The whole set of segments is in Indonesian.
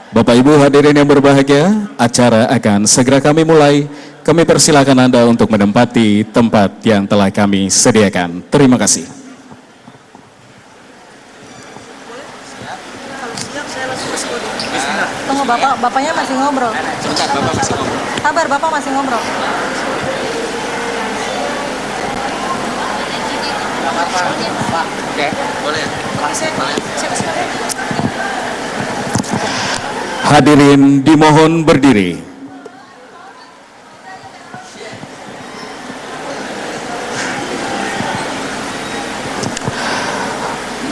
Bapak Ibu hadirin yang berbahagia, acara akan segera kami mulai. Kami persilakan Anda untuk menempati tempat yang telah kami sediakan. Terima kasih. Tunggu bapaknya masih ngobrol. Sebentar, Bapak masih ngobrol. Sabar, Bapak masih ngobrol. Oke, boleh. Hadirin dimohon berdiri.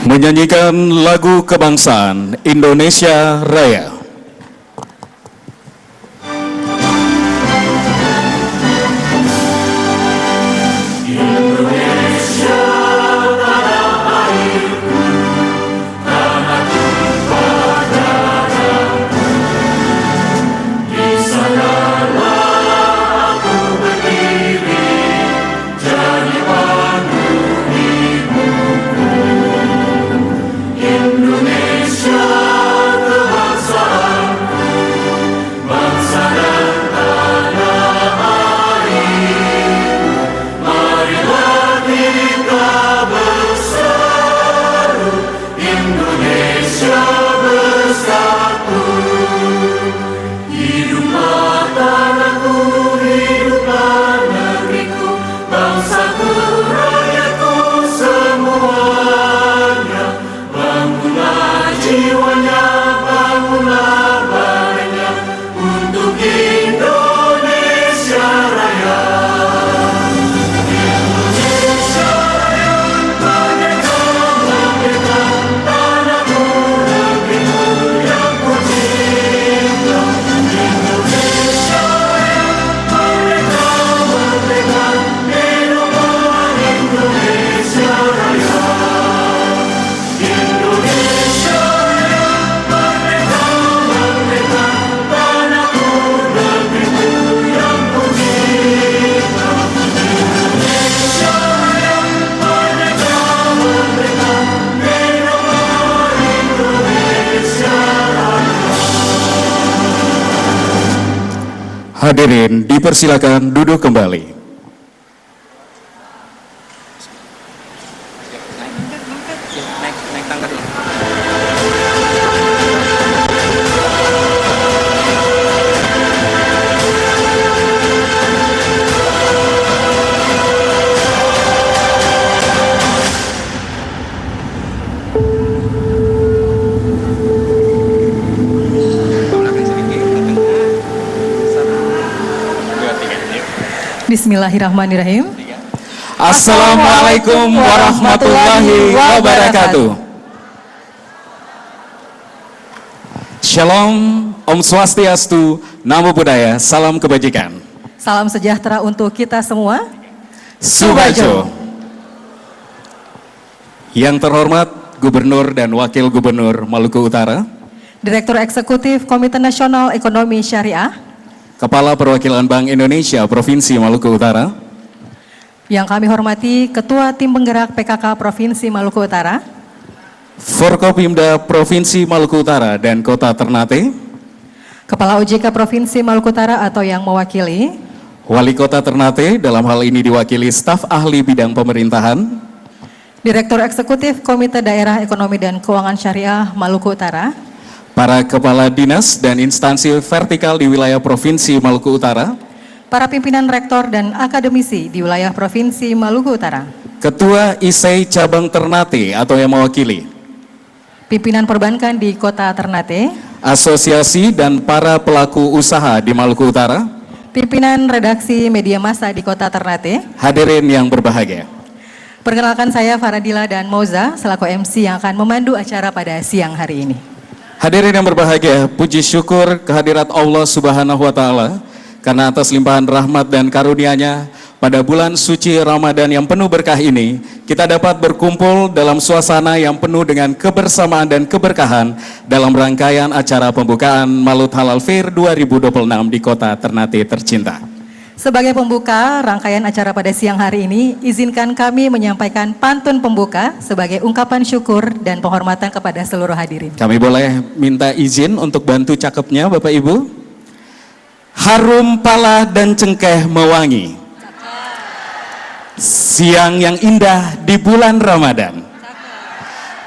Menyanyikan lagu kebangsaan Indonesia Raya. Hadirin dipersilakan duduk kembali. Naik tangga dulu. Bismillahirrahmanirrahim. Assalamualaikum warahmatullahi wabarakatuh. Shalom, Om Swastiastu, Namo Buddhaya, salam kebajikan. Salam sejahtera untuk kita semua. Subajo. Yang terhormat Gubernur dan Wakil Gubernur Maluku Utara, Direktur Eksekutif Komite Nasional Ekonomi Syariah, Kepala Perwakilan Bank Indonesia Provinsi Maluku Utara, yang kami hormati Ketua Tim Penggerak PKK Provinsi Maluku Utara, Forkopimda Provinsi Maluku Utara dan Kota Ternate, Kepala OJK Provinsi Maluku Utara atau yang mewakili, Wali Kota Ternate dalam hal ini diwakili staf ahli bidang pemerintahan, Direktur Eksekutif Komite Daerah Ekonomi dan Keuangan Syariah Maluku Utara, para kepala dinas dan instansi vertikal di wilayah Provinsi Maluku Utara, para pimpinan rektor dan akademisi di wilayah Provinsi Maluku Utara, Ketua ISEI Cabang Ternate atau yang mewakili, pimpinan perbankan di Kota Ternate, asosiasi dan para pelaku usaha di Maluku Utara, pimpinan redaksi media massa di Kota Ternate. Hadirin yang berbahagia. Perkenalkan saya Faradila dan Moza selaku MC yang akan memandu acara pada siang hari ini. Hadirin yang berbahagia, puji syukur kehadirat Allah Subhanahu wa Ta'ala karena atas limpahan rahmat dan karunia-Nya pada bulan suci Ramadan yang penuh berkah ini, kita dapat berkumpul dalam suasana yang penuh dengan kebersamaan dan keberkahan dalam rangkaian acara pembukaan Malut Halal Fair 2026 di Kota Ternate tercinta. Sebagai pembuka rangkaian acara pada siang hari ini, izinkan kami menyampaikan pantun pembuka sebagai ungkapan syukur dan penghormatan kepada seluruh hadirin. Kami boleh minta izin untuk bantu cakepnya Bapak Ibu? Harum pala dan cengkeh mewangi, siang yang indah di bulan Ramadan.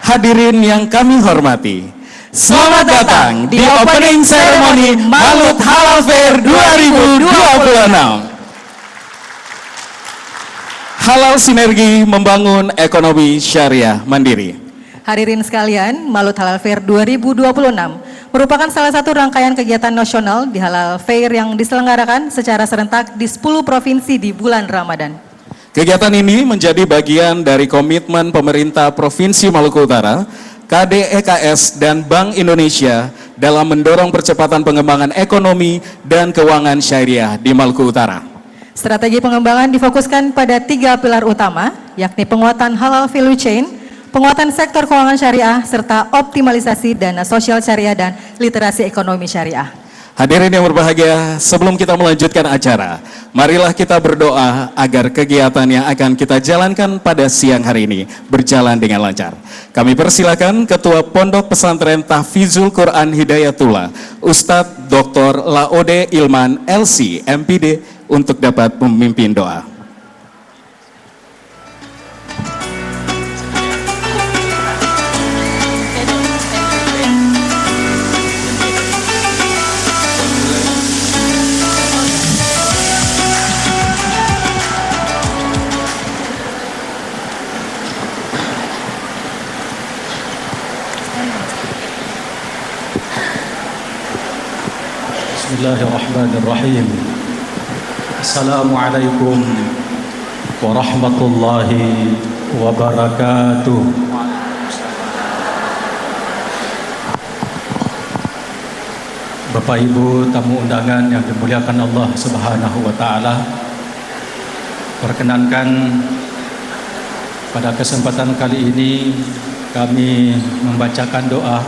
Hadirin yang kami hormati, selamat datang di opening ceremony Malut Halal Fair 2026. Halal sinergi membangun ekonomi syariah mandiri. Hadirin sekalian, Malut Halal Fair 2026 merupakan salah satu rangkaian kegiatan nasional di Halal Fair yang diselenggarakan secara serentak di 10 provinsi di bulan Ramadan. Kegiatan ini menjadi bagian dari komitmen pemerintah Provinsi Maluku Utara, KDEKS, dan Bank Indonesia dalam mendorong percepatan pengembangan ekonomi dan keuangan syariah di Maluku Utara. Strategi pengembangan difokuskan pada 3 pilar utama, yakni penguatan halal value chain, penguatan sektor keuangan syariah, serta optimalisasi dana sosial syariah dan literasi ekonomi syariah. Hadirin yang berbahagia, sebelum kita melanjutkan acara, marilah kita berdoa agar kegiatan yang akan kita jalankan pada siang hari ini berjalan dengan lancar. Kami persilakan Ketua Pondok Pesantren Tahfizul Quran Hidayatullah, Ustadz Dr. Laode Ilman LC MPD untuk dapat memimpin doa. Bismillahirrahmanirrahim. Assalamualaikum warahmatullahi wabarakatuh. Bapak Ibu tamu undangan yang dimuliakan Allah Subhanahu wa taala, perkenankan pada kesempatan kali ini kami membacakan doa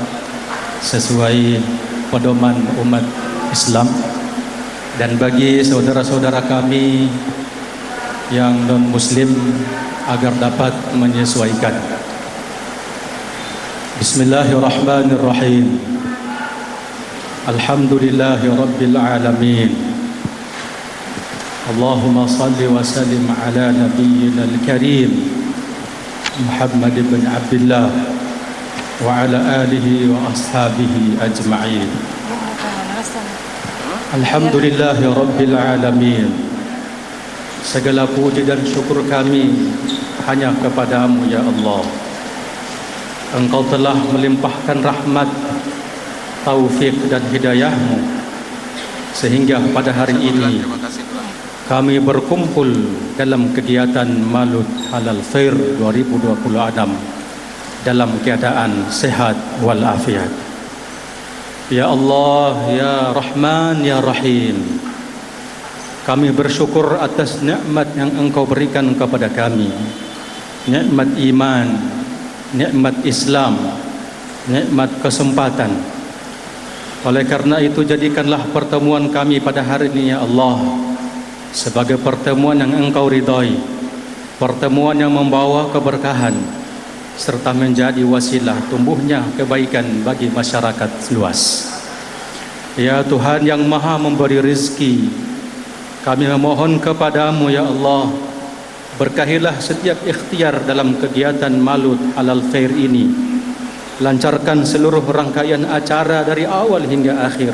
sesuai pedoman umat Islam, dan bagi saudara-saudara kami yang non-muslim agar dapat menyesuaikan. Bismillahirrahmanirrahim. Alhamdulillahi rabbil alamin. Allahumma salli wa sallim ala nabiyyina al-karim Muhammad ibn Abdullah wa ala alihi wa ashabihi ajma'in. Alhamdulillahi rabbil alamin. Segala puji dan syukur kami hanya kepadamu ya Allah. Engkau telah melimpahkan rahmat, taufik dan hidayahmu, sehingga pada hari ini kami berkumpul dalam kegiatan Malut Halal Fair 2026 dalam keadaan sehat walafiat. Ya Allah, Ya Rahman, Ya Rahim, kami bersyukur atas nikmat yang Engkau berikan kepada kami, nikmat iman, nikmat Islam, nikmat kesempatan. Oleh karena itu, jadikanlah pertemuan kami pada hari ini ya Allah sebagai pertemuan yang Engkau ridhai, pertemuan yang membawa keberkahan serta menjadi wasilah tumbuhnya kebaikan bagi masyarakat luas. Ya Tuhan yang Maha memberi rezeki, kami memohon kepadamu ya Allah, berkahilah setiap ikhtiar dalam kegiatan Malut Halal Fair ini. Lancarkan seluruh rangkaian acara dari awal hingga akhir.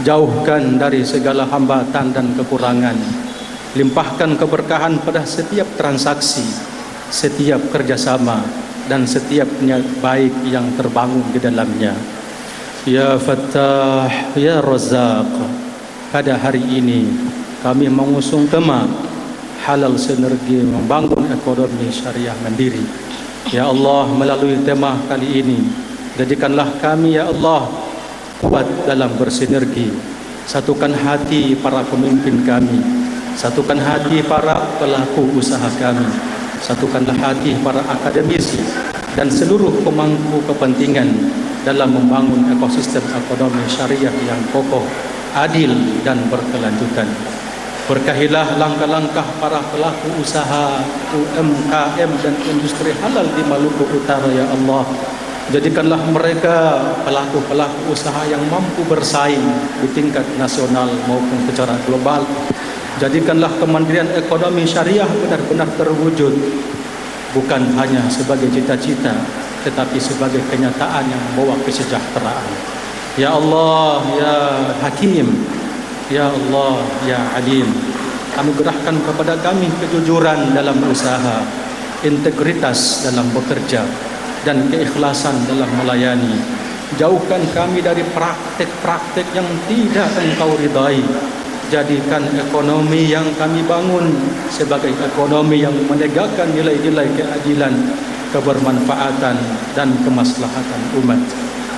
Jauhkan dari segala hambatan dan kekurangan. Limpahkan keberkahan pada setiap transaksi, setiap kerjasama, dan setiap niat baik yang terbangun di dalamnya. Ya Fattah, Ya Razzaq, pada hari ini kami mengusung tema halal sinergi membangun ekonomi syariah mandiri. Ya Allah, melalui tema kali ini, jadikanlah kami ya Allah kuat dalam bersinergi. Satukan hati para pemimpin kami, satukan hati para pelaku usaha kami, satukanlah hati para akademisi dan seluruh pemangku kepentingan dalam membangun ekosistem ekonomi syariah yang kokoh, adil dan berkelanjutan. Berkahilah langkah-langkah para pelaku usaha UMKM dan industri halal di Maluku Utara ya Allah. Jadikanlah mereka pelaku-pelaku usaha yang mampu bersaing di tingkat nasional maupun secara global. Jadikanlah Kementerian Ekonomi Syariah benar-benar terwujud, bukan hanya sebagai cita-cita, tetapi sebagai kenyataan yang membawa kesejahteraan. Ya Allah, ya Hakim, ya Allah, ya Alim, anugerahkan kepada kami kejujuran dalam usaha, integritas dalam bekerja, dan keikhlasan dalam melayani. Jauhkan kami dari praktek-praktek yang tidak Engkau ridai. Jadikan ekonomi yang kami bangun sebagai ekonomi yang menegakkan nilai-nilai keadilan, kebermanfaatan, dan kemaslahatan umat.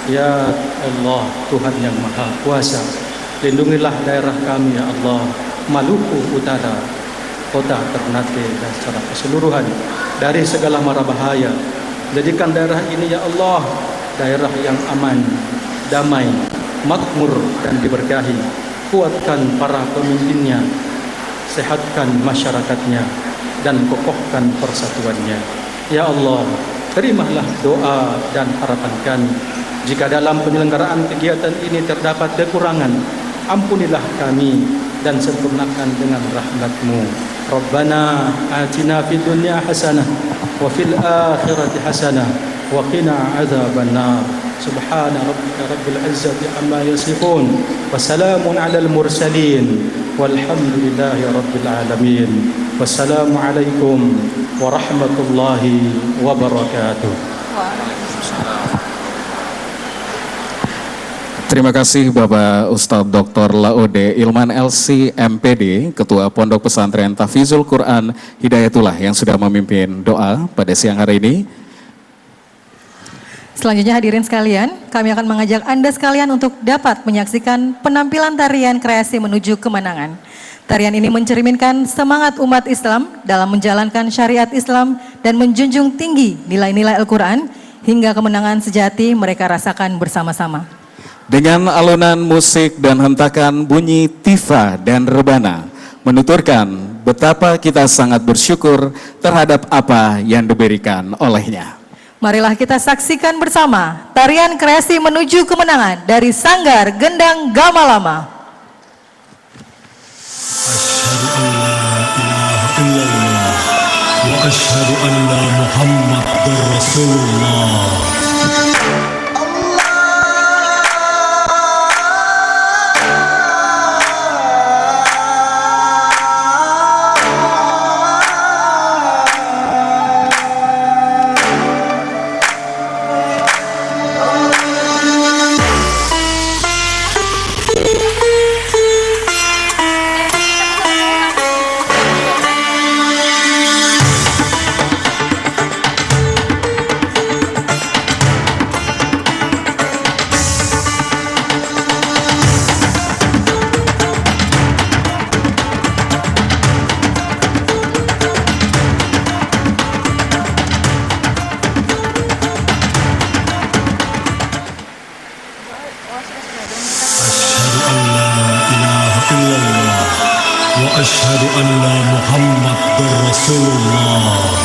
Ya Allah, Tuhan yang Maha Kuasa, lindungilah daerah kami ya Allah, Maluku Utara, kota Ternate dan secara keseluruhan dari segala mara bahaya. Jadikan daerah ini ya Allah daerah yang aman, damai, makmur dan diberkahi. Kuatkan para pemimpinnya, sehatkan masyarakatnya, dan kokohkan persatuannya. Ya Allah, terimalah doa dan harapan kami. Jika dalam penyelenggaraan kegiatan ini terdapat kekurangan, ampunilah kami dan sempurnakan dengan rahmat-Mu. Rabbana atina fid dunya hasanah wa fil akhirati hasanah wa qina adzabannar. Subhana rabbika rabbil izzati amma yasifun wa salamun alal mursalin walhamdulillahi rabbil alamin. Wassalamu alaikum warahmatullahi wabarakatuh. Terima kasih Bapak Ustadz Dr. Laude Ilman LC MPD, Ketua Pondok Pesantren Tahfizul Quran Hidayatullah yang sudah memimpin doa pada siang hari ini. Selanjutnya hadirin sekalian, kami akan mengajak Anda sekalian untuk dapat menyaksikan penampilan tarian kreasi menuju kemenangan. Tarian ini mencerminkan semangat umat Islam dalam menjalankan syariat Islam dan menjunjung tinggi nilai-nilai Al-Quran hingga kemenangan sejati mereka rasakan bersama-sama. Dengan alunan musik dan hentakan bunyi tifa dan rebana, menuturkan betapa kita sangat bersyukur terhadap apa yang diberikan olehnya. Marilah kita saksikan bersama tarian kreasi menuju kemenangan dari Sanggar Gendang Gamalama. Asyhadu an la ilaha illallah wa asyhadu anna Muhammadar Rasulullah. Asyhadu anna Muhammadar Rasulullah.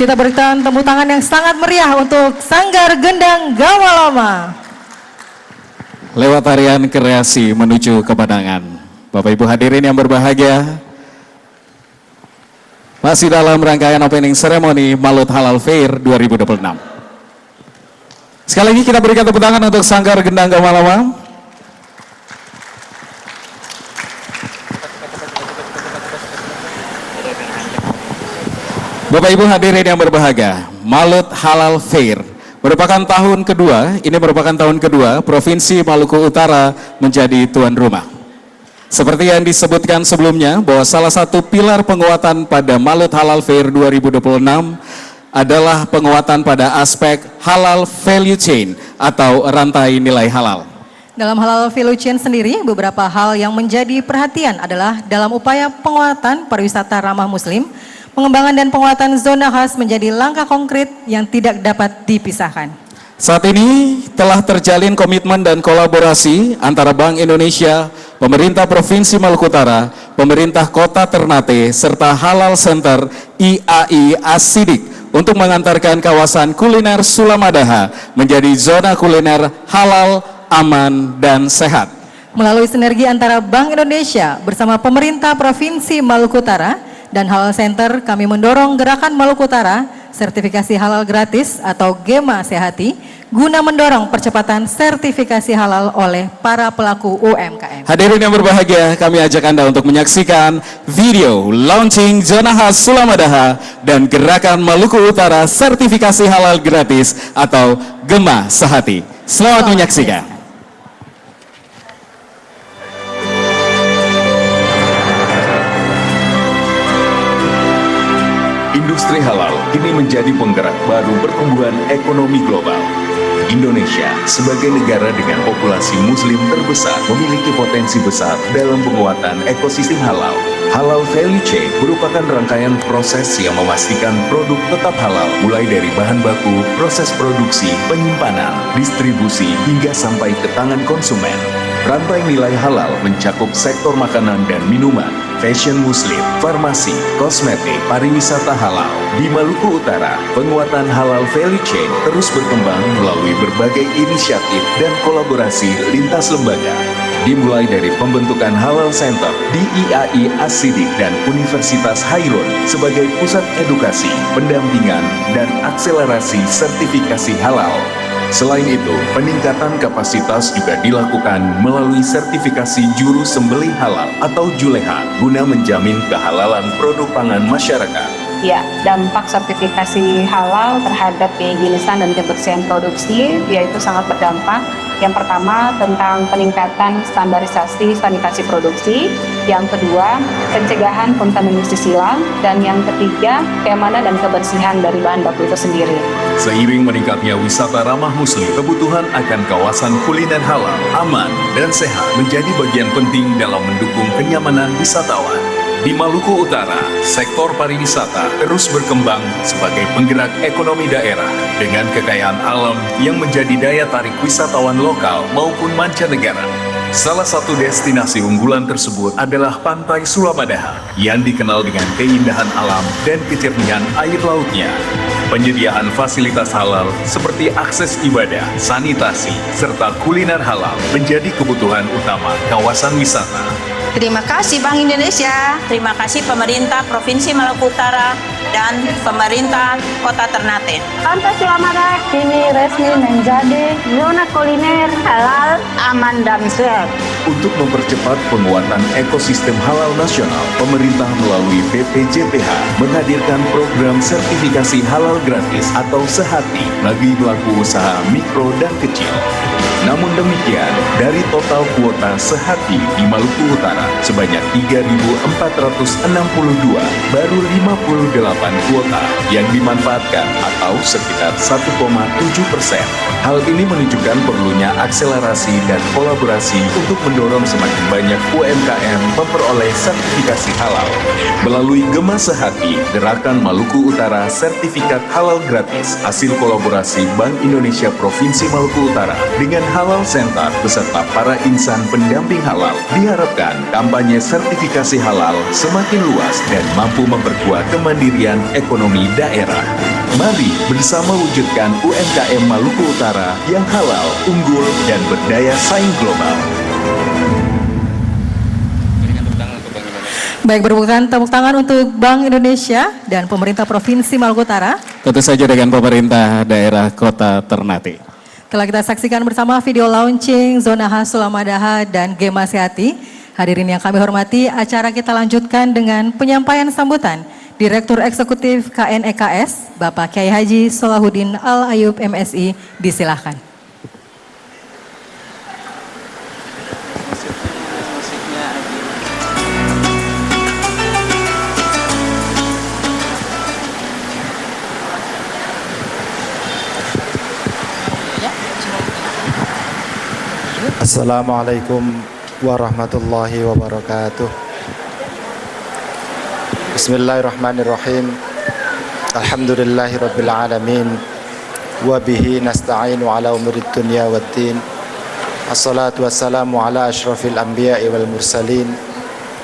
Kita berikan tepuk tangan yang sangat meriah untuk Sanggar Gendang Gamalama. Lewat tarian kreasi menuju kemenangan. Bapak Ibu hadirin yang berbahagia, masih dalam rangkaian opening ceremony Malut Halal Fair 2026. Sekali lagi kita berikan tepuk tangan untuk Sanggar Gendang Gamalama. Bapak Ibu hadirin yang berbahagia, Malut Halal Fair merupakan tahun kedua, ini merupakan tahun kedua Provinsi Maluku Utara menjadi tuan rumah. Seperti yang disebutkan sebelumnya, bahwa salah satu pilar penguatan pada Malut Halal Fair 2026 adalah penguatan pada aspek halal value chain atau rantai nilai halal. Dalam halal value chain sendiri, beberapa hal yang menjadi perhatian adalah dalam upaya penguatan pariwisata ramah muslim, pengembangan dan penguatan zona khas menjadi langkah konkret yang tidak dapat dipisahkan. Saat ini telah terjalin komitmen dan kolaborasi antara Bank Indonesia, pemerintah Provinsi Maluku Utara, pemerintah Kota Ternate, serta Halal Center IAI Asidik untuk mengantarkan kawasan kuliner Sulamadaha menjadi zona kuliner halal, aman, dan sehat. Melalui sinergi antara Bank Indonesia bersama pemerintah Provinsi Maluku Utara dan Halal Center, kami mendorong gerakan Maluku Utara sertifikasi halal gratis atau GEMA Sehati guna mendorong percepatan sertifikasi halal oleh para pelaku UMKM. Hadirin yang berbahagia, kami ajak Anda untuk menyaksikan video launching Zona Khas Sulamadaha dan gerakan Maluku Utara sertifikasi halal gratis atau GEMA Sehati. Selamat menyaksikan. Industri halal kini menjadi penggerak baru pertumbuhan ekonomi global. Indonesia sebagai negara dengan populasi muslim terbesar memiliki potensi besar dalam penguatan ekosistem halal. Halal value chain merupakan rangkaian proses yang memastikan produk tetap halal mulai dari bahan baku, proses produksi, penyimpanan, distribusi hingga sampai ke tangan konsumen. Rantai nilai halal mencakup sektor makanan dan minuman, fashion muslim, farmasi, kosmetik, pariwisata halal. Di Maluku Utara, penguatan halal value chain terus berkembang melalui berbagai inisiatif dan kolaborasi lintas lembaga. Dimulai dari pembentukan Halal Center di IAI As-Siddiq dan Universitas Hairun sebagai pusat edukasi, pendampingan, dan akselerasi sertifikasi halal. Selain itu, peningkatan kapasitas juga dilakukan melalui sertifikasi juru sembelih halal atau juleha guna menjamin kehalalan produk pangan masyarakat. Ya, dampak sertifikasi halal terhadap kehigienisan dan kebersihan produksi yaitu sangat berdampak. Yang pertama tentang peningkatan standarisasi sanitasi produksi, yang kedua pencegahan kontaminasi silang, dan yang ketiga keamanan dan kebersihan dari bahan baku itu sendiri. Seiring meningkatnya wisata ramah muslim, kebutuhan akan kawasan kuliner halal, aman, dan sehat menjadi bagian penting dalam mendukung kenyamanan wisatawan. Di Maluku Utara, sektor pariwisata terus berkembang sebagai penggerak ekonomi daerah dengan kekayaan alam yang menjadi daya tarik wisatawan lokal maupun mancanegara. Salah satu destinasi unggulan tersebut adalah Pantai Sulamadaha yang dikenal dengan keindahan alam dan kejernihan air lautnya. Penyediaan fasilitas halal seperti akses ibadah, sanitasi, serta kuliner halal menjadi kebutuhan utama kawasan wisata. Terima kasih Bank Indonesia, terima kasih pemerintah Provinsi Maluku Utara dan pemerintah Kota Ternate. Pantai Sulamadaha kini resmi menjadi zona kuliner halal, aman dan sehat. Untuk mempercepat penguatan ekosistem halal nasional, pemerintah melalui BPJPH menghadirkan program sertifikasi halal gratis atau Sehati bagi pelaku usaha mikro dan kecil. Namun demikian, dari total kuota Sehati di Maluku Utara sebanyak 3.462, baru 58 kuota yang dimanfaatkan atau sekitar 1,7%. Hal ini menunjukkan perlunya akselerasi dan kolaborasi untuk mendorong semakin banyak UMKM memperoleh sertifikasi halal. Melalui GEMA Sehati, Gerakan Maluku Utara Sertifikat Halal Gratis, hasil kolaborasi Bank Indonesia Provinsi Maluku Utara dengan Halal Center beserta para insan pendamping halal, diharapkan kampanye sertifikasi halal semakin luas dan mampu memperkuat kemandirian ekonomi daerah. Mari bersama wujudkan UMKM Maluku Utara yang halal, unggul, dan berdaya saing global. Baik, berbukan tepuk tangan untuk Bank Indonesia dan pemerintah Provinsi Maluku Utara. Tentu saja dengan pemerintah daerah Kota Ternate. Telah kita saksikan bersama video launching Zona Khas Sulamadaha dan GEMA Sehati. Hadirin yang kami hormati, acara kita lanjutkan dengan penyampaian sambutan Direktur Eksekutif KNEKS, Bapak Kiai Haji Solahuddin Al-Ayub MSI, disilahkan. Assalamualaikum warahmatullahi wabarakatuh. Bismillahirrahmanirrahim. Alhamdulillahi rabbil alamin. Wa bihi nasta'inu ala umurid dunya waddin. Assalatu wassalamu ala ashrafil anbiya'i wal mursalin.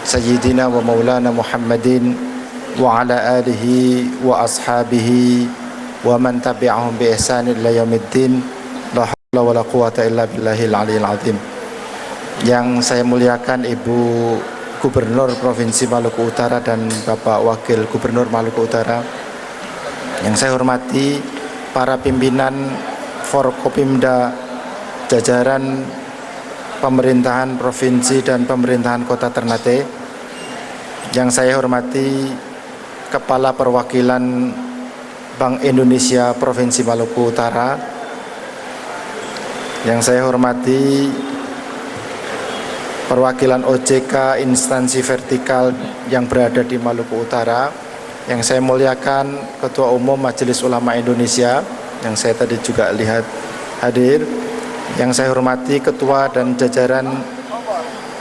Sayyidina wa maulana Muhammadin. Wa ala alihi wa ashabihi. Wa man tabi'ahum bi ihsanin ila yaumiddin. La hawla wa la quwata illa billahil aliyil azim. Yang saya muliakan Ibu Gubernur Provinsi Maluku Utara dan Bapak Wakil Gubernur Maluku Utara. Yang saya hormati para pimpinan Forkopimda, jajaran pemerintahan provinsi dan pemerintahan kota Ternate. Yang saya hormati Kepala Perwakilan Bank Indonesia Provinsi Maluku Utara. Yang saya hormati perwakilan OJK instansi vertikal yang berada di Maluku Utara. Yang saya muliakan Ketua Umum Majelis Ulama Indonesia yang saya tadi juga lihat hadir. Yang saya hormati Ketua dan jajaran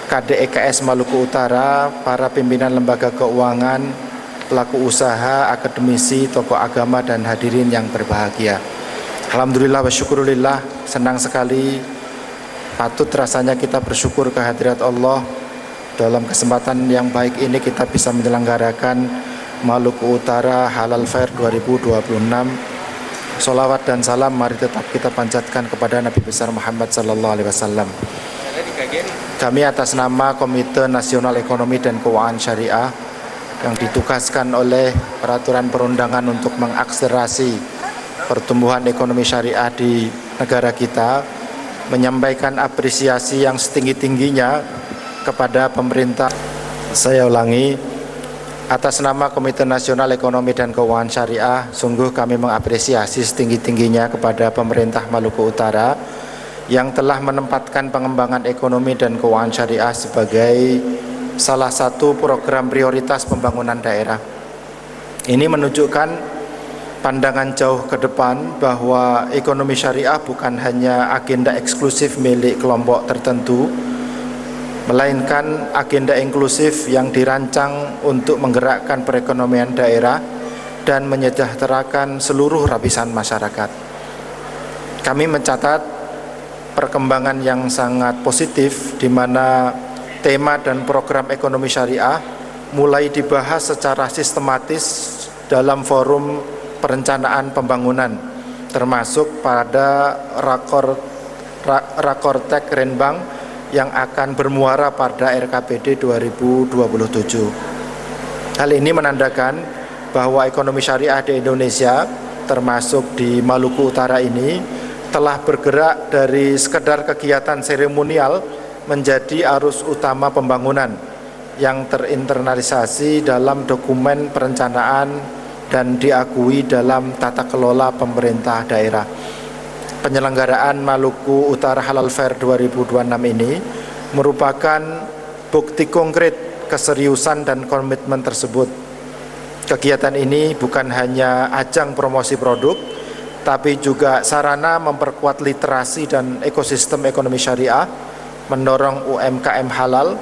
KDEKS Maluku Utara, para pimpinan lembaga keuangan, pelaku usaha, akademisi, tokoh agama, dan hadirin yang berbahagia. Alhamdulillah wa syukurillah, senang sekali. Patut rasanya kita bersyukur kehadirat Allah. Dalam kesempatan yang baik ini kita bisa menyelenggarakan Maluku Utara Halal Fair 2026. Sholawat dan salam mari tetap kita panjatkan kepada Nabi besar Muhammad sallallahu alaihi wasallam. Kami atas nama Komite Nasional Ekonomi dan Keuangan Syariah yang ditugaskan oleh peraturan perundangan untuk mengakselerasi pertumbuhan ekonomi syariah di negara kita, menyampaikan apresiasi yang setinggi-tingginya kepada pemerintah. Saya ulangi, atas nama Komite Nasional Ekonomi dan Keuangan Syariah, sungguh kami mengapresiasi setinggi-tingginya kepada pemerintah Maluku Utara yang telah menempatkan pengembangan ekonomi dan keuangan syariah sebagai salah satu program prioritas pembangunan daerah. Ini menunjukkan pandangan jauh ke depan bahwa ekonomi syariah bukan hanya agenda eksklusif milik kelompok tertentu, melainkan agenda inklusif yang dirancang untuk menggerakkan perekonomian daerah dan menyejahterakan seluruh lapisan masyarakat. Kami mencatat perkembangan yang sangat positif di mana tema dan program ekonomi syariah mulai dibahas secara sistematis dalam forum perencanaan pembangunan, termasuk pada Rakortek Renbang yang akan bermuara pada RKPD 2027. Hal ini menandakan bahwa ekonomi syariah di Indonesia, termasuk di Maluku Utara ini, telah bergerak dari sekedar kegiatan seremonial menjadi arus utama pembangunan yang terinternalisasi dalam dokumen perencanaan dan diakui dalam tata kelola pemerintah daerah. Penyelenggaraan Maluku Utara Halal Fair 2026 ini merupakan bukti konkret keseriusan dan komitmen tersebut. Kegiatan ini bukan hanya ajang promosi produk, tapi juga sarana memperkuat literasi dan ekosistem ekonomi syariah, mendorong UMKM halal,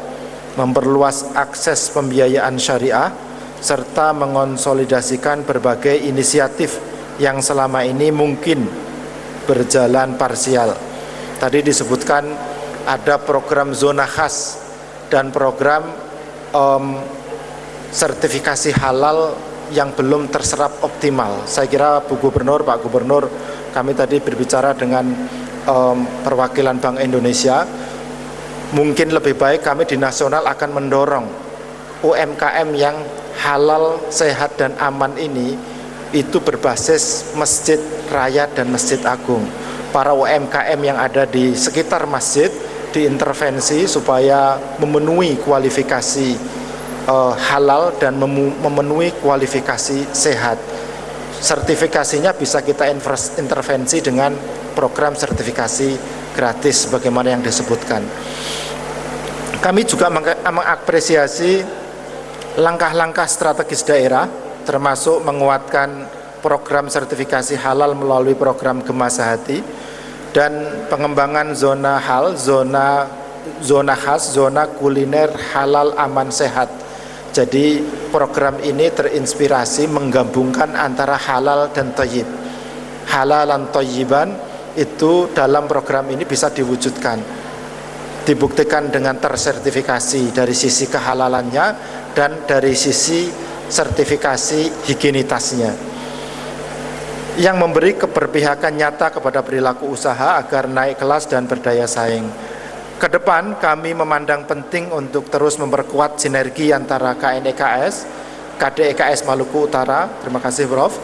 memperluas akses pembiayaan syariah, serta mengonsolidasikan berbagai inisiatif yang selama ini mungkin berjalan parsial. Tadi disebutkan ada program zona khas dan program sertifikasi halal yang belum terserap optimal. Saya kira Bu Gubernur, Pak Gubernur, kami tadi berbicara dengan perwakilan Bank Indonesia. Mungkin lebih baik kami di nasional akan mendorong UMKM yang halal, sehat, dan aman ini itu berbasis masjid raya dan masjid agung. Para UMKM yang ada di sekitar masjid diintervensi supaya memenuhi kualifikasi halal dan memenuhi kualifikasi sehat. Sertifikasinya bisa kita intervensi dengan program sertifikasi gratis sebagaimana yang disebutkan. Kami juga mengapresiasi langkah-langkah strategis daerah, termasuk menguatkan program sertifikasi halal melalui program Gema Sehati dan pengembangan zona hal, zona khas, zona kuliner halal aman sehat. Jadi program ini terinspirasi menggabungkan antara halal dan thayyib. Halal dan thayyiban itu dalam program ini bisa diwujudkan, dibuktikan dengan tersertifikasi dari sisi kehalalannya dan dari sisi sertifikasi higienitasnya, yang memberi keberpihakan nyata kepada perilaku usaha agar naik kelas dan berdaya saing. Kedepan kami memandang penting untuk terus memperkuat sinergi antara KNEKS, KDEKS Maluku Utara, terima kasih Prof,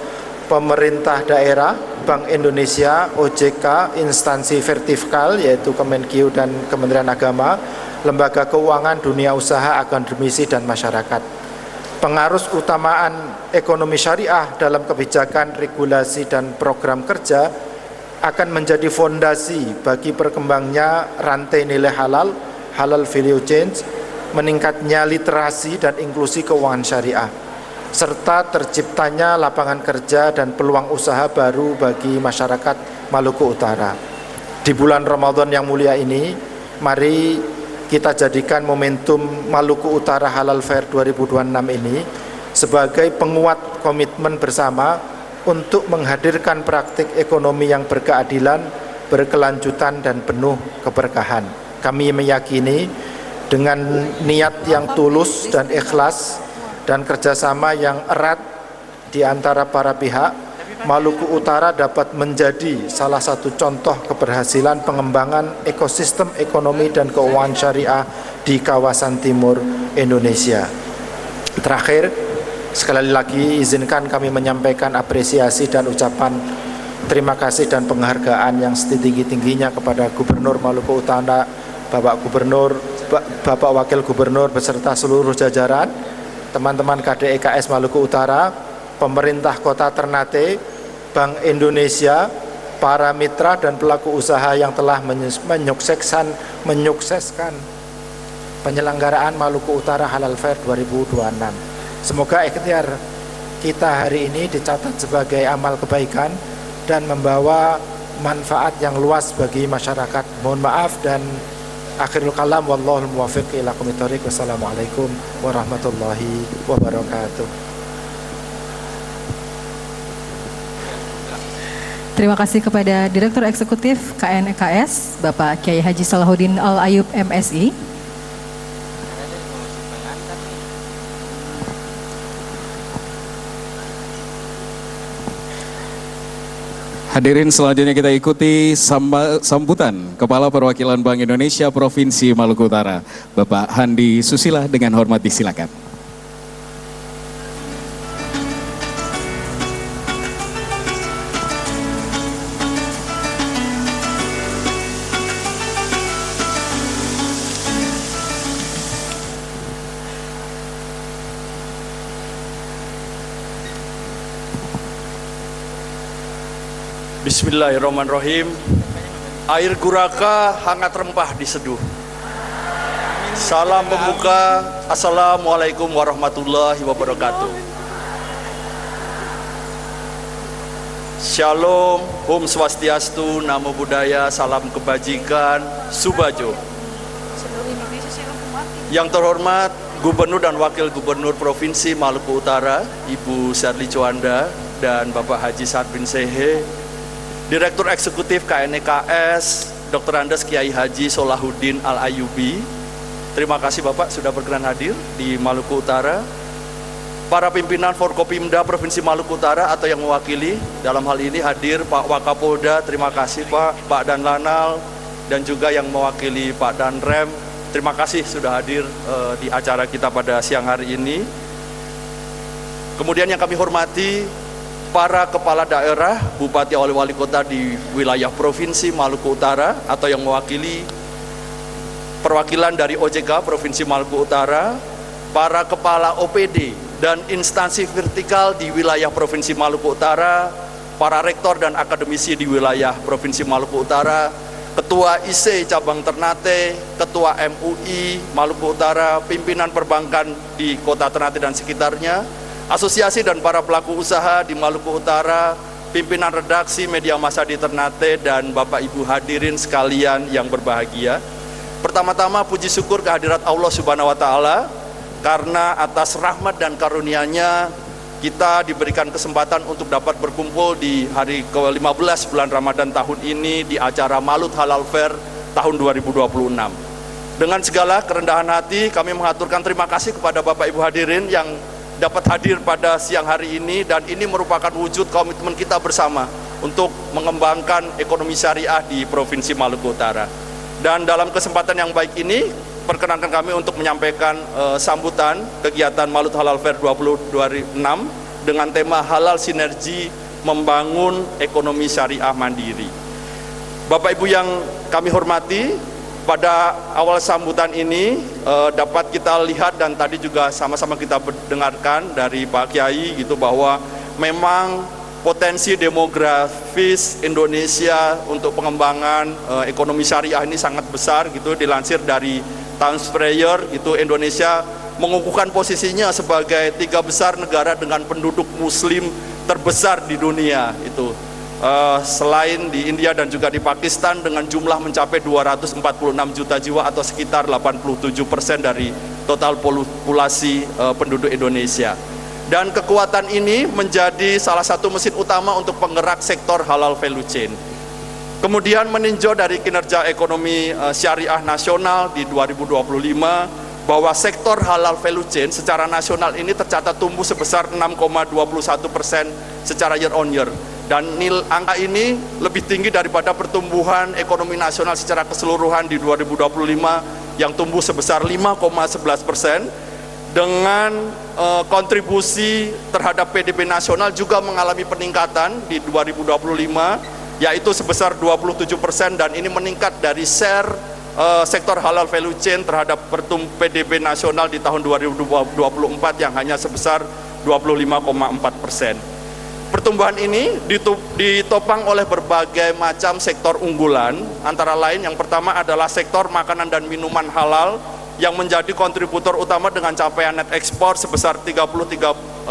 pemerintah daerah, Bank Indonesia, OJK, instansi vertikal yaitu Kemenkeu dan Kementerian Agama, lembaga keuangan, dunia usaha, akademisi dan masyarakat. Pengarus utamaan ekonomi syariah dalam kebijakan, regulasi dan program kerja akan menjadi fondasi bagi berkembangnya rantai nilai halal, halal value chain, meningkatnya literasi dan inklusi keuangan syariah, serta terciptanya lapangan kerja dan peluang usaha baru bagi masyarakat Maluku Utara. Di bulan Ramadan yang mulia ini, mari kita jadikan momentum Maluku Utara Halal Fair 2026 ini sebagai penguat komitmen bersama untuk menghadirkan praktik ekonomi yang berkeadilan, berkelanjutan dan penuh keberkahan. Kami meyakini dengan niat yang tulus dan ikhlas dan kerjasama yang erat di antara para pihak, Maluku Utara dapat menjadi salah satu contoh keberhasilan pengembangan ekosistem ekonomi dan keuangan syariah di kawasan timur Indonesia. Terakhir, sekali lagi izinkan kami menyampaikan apresiasi dan ucapan terima kasih dan penghargaan yang setinggi-tingginya kepada Gubernur Maluku Utara, Bapak Gubernur, Bapak Wakil Gubernur beserta seluruh jajaran, teman-teman KDEKS Maluku Utara, pemerintah Kota Ternate, Bank Indonesia, para mitra dan pelaku usaha yang telah menyukseskan penyelenggaraan Maluku Utara Halal Fair 2026. Semoga ikhtiar kita hari ini dicatat sebagai amal kebaikan dan membawa manfaat yang luas bagi masyarakat. Mohon maaf dan akhirul kalam, wallahul muwaffiq ila aqwamit thoriq. Wassalamualaikum warahmatullahi wabarakatuh. Terima kasih kepada Direktur Eksekutif KNEKS, Bapak Kiai Haji Salahuddin Al-Ayub MSI. Hadirin selanjutnya kita ikuti sambutan Kepala Perwakilan Bank Indonesia Provinsi Maluku Utara, Bapak Handi Susila, dengan hormat disilakan. Bismillahirrahmanirrahim. Air guraka hangat rempah diseduh. Salam pembuka. Assalamualaikum warahmatullahi wabarakatuh. Shalom, Om Swastiastu, Namo Buddhaya, salam kebajikan, Subajo. Yang terhormat Gubernur dan Wakil Gubernur Provinsi Maluku Utara, Ibu Syarli Juanda dan Bapak Haji Sa'ad bin Sehe, Direktur Eksekutif KNEKS, Dr. Andes Kiai Haji Salahuddin Al-Ayubi. Terima kasih Bapak sudah berkenan hadir di Maluku Utara. Para pimpinan Forkopimda Provinsi Maluku Utara atau yang mewakili, dalam hal ini hadir Pak Wakapolda, terima kasih Pak Danlanal, dan juga yang mewakili Pak Danrem. Terima kasih sudah hadir di acara kita pada siang hari ini. Kemudian yang kami hormati para kepala daerah, bupati, wali kota di wilayah Provinsi Maluku Utara atau yang mewakili perwakilan dari OJK Provinsi Maluku Utara, para kepala OPD dan instansi vertikal di wilayah Provinsi Maluku Utara, para rektor dan akademisi di wilayah Provinsi Maluku Utara, Ketua IC Cabang Ternate, Ketua MUI Maluku Utara, pimpinan perbankan di Kota Ternate dan sekitarnya, asosiasi dan para pelaku usaha di Maluku Utara, pimpinan redaksi media massa di Ternate, dan Bapak Ibu hadirin sekalian yang berbahagia. Pertama-tama puji syukur kehadirat Allah Subhanahu wa Ta'ala, karena atas rahmat dan karunia-Nya kita diberikan kesempatan untuk dapat berkumpul di hari ke-15 bulan Ramadan tahun ini di acara Malut Halal Fair tahun 2026. Dengan segala kerendahan hati kami mengaturkan terima kasih kepada Bapak Ibu hadirin yang dapat hadir pada siang hari ini, dan ini merupakan wujud komitmen kita bersama untuk mengembangkan ekonomi syariah di Provinsi Maluku Utara. Dan dalam kesempatan yang baik ini, perkenankan kami untuk menyampaikan sambutan kegiatan Malut Halal Fair 2026 dengan tema Halal Sinergi Membangun Ekonomi Syariah Mandiri. Bapak Ibu yang kami hormati, pada awal sambutan ini dapat kita lihat dan tadi juga sama-sama kita dengarkan dari Pak Kiai gitu, bahwa memang potensi demografis Indonesia untuk pengembangan ekonomi syariah ini sangat besar gitu. Dilansir dari Times Square itu Indonesia mengukuhkan posisinya sebagai 3 besar negara dengan penduduk muslim terbesar di dunia itu. Selain di India dan juga di Pakistan dengan jumlah mencapai 246 juta jiwa atau sekitar 87% dari total populasi penduduk Indonesia. Dan kekuatan ini menjadi salah satu mesin utama untuk penggerak sektor halal value chain. Kemudian meninjau dari kinerja ekonomi syariah nasional di 2025, bahwa sektor halal value chain secara nasional ini tercatat tumbuh sebesar 6,21% secara year on year. Dan angka ini lebih tinggi daripada pertumbuhan ekonomi nasional secara keseluruhan di 2025 yang tumbuh sebesar 5,11%. Dengan kontribusi terhadap PDB nasional juga mengalami peningkatan di 2025, yaitu sebesar 27%, dan ini meningkat dari share sektor halal value chain terhadap PDB nasional di tahun 2024 yang hanya sebesar 25,4%. Pertumbuhan ini ditopang oleh berbagai macam sektor unggulan, antara lain yang pertama adalah sektor makanan dan minuman halal yang menjadi kontributor utama dengan capaian net ekspor sebesar 33,36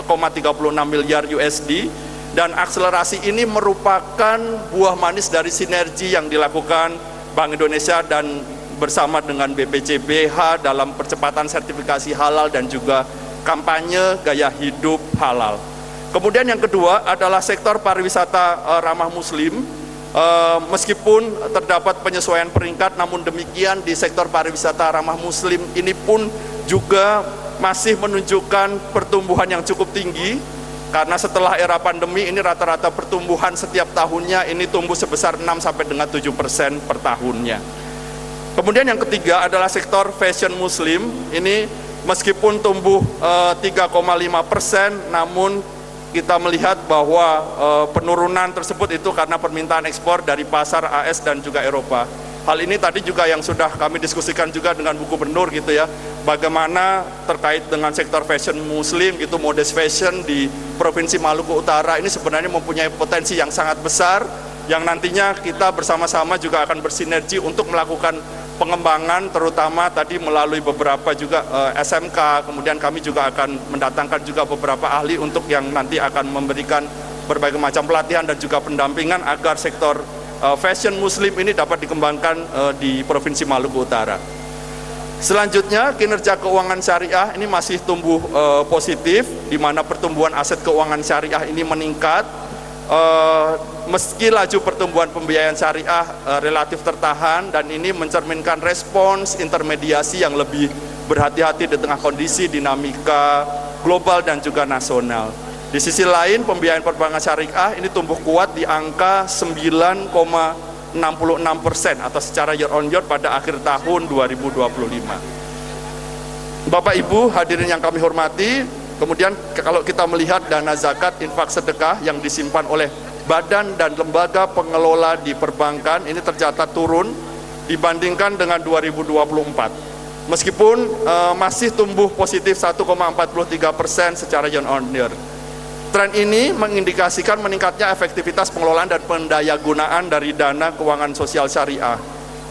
miliar USD, dan akselerasi ini merupakan buah manis dari sinergi yang dilakukan Bank Indonesia dan bersama dengan BPCBH dalam percepatan sertifikasi halal dan juga kampanye gaya hidup halal. Kemudian yang kedua adalah sektor pariwisata ramah muslim. Meskipun terdapat penyesuaian peringkat, namun demikian di sektor pariwisata ramah muslim ini pun juga masih menunjukkan pertumbuhan yang cukup tinggi, karena setelah era pandemi ini rata-rata pertumbuhan setiap tahunnya ini tumbuh sebesar 6 sampai dengan 7% per tahunnya. Kemudian yang ketiga adalah sektor fashion muslim. Ini meskipun tumbuh 3,5%, namun kita melihat bahwa penurunan tersebut itu karena permintaan ekspor dari pasar AS dan juga Eropa. Hal ini tadi juga yang sudah kami diskusikan juga dengan Bu Gubernur gitu ya, bagaimana terkait dengan sektor fashion muslim gitu, modest fashion di Provinsi Maluku Utara ini sebenarnya mempunyai potensi yang sangat besar, yang nantinya kita bersama-sama juga akan bersinergi untuk melakukan pengembangan, terutama tadi melalui beberapa juga SMK. Kemudian kami juga akan mendatangkan juga beberapa ahli untuk yang nanti akan memberikan berbagai macam pelatihan dan juga pendampingan agar sektor fashion muslim ini dapat dikembangkan di Provinsi Maluku Utara. Selanjutnya, kinerja keuangan syariah ini masih tumbuh positif, di mana pertumbuhan aset keuangan syariah ini meningkat. Meski laju pertumbuhan pembiayaan syariah relatif tertahan, dan ini mencerminkan respons intermediasi yang lebih berhati-hati di tengah kondisi dinamika global dan juga nasional. Di sisi lain, pembiayaan perbankan syariah ini tumbuh kuat di angka 9,66% atau secara year on year pada akhir tahun 2025. Bapak Ibu hadirin yang kami hormati, kemudian kalau kita melihat dana zakat, infak, sedekah yang disimpan oleh badan dan lembaga pengelola di perbankan ini tercatat turun dibandingkan dengan 2024. Meskipun masih tumbuh positif 1,43% secara year on year. Tren ini mengindikasikan meningkatnya efektivitas pengelolaan dan pendayagunaan dari dana keuangan sosial syariah.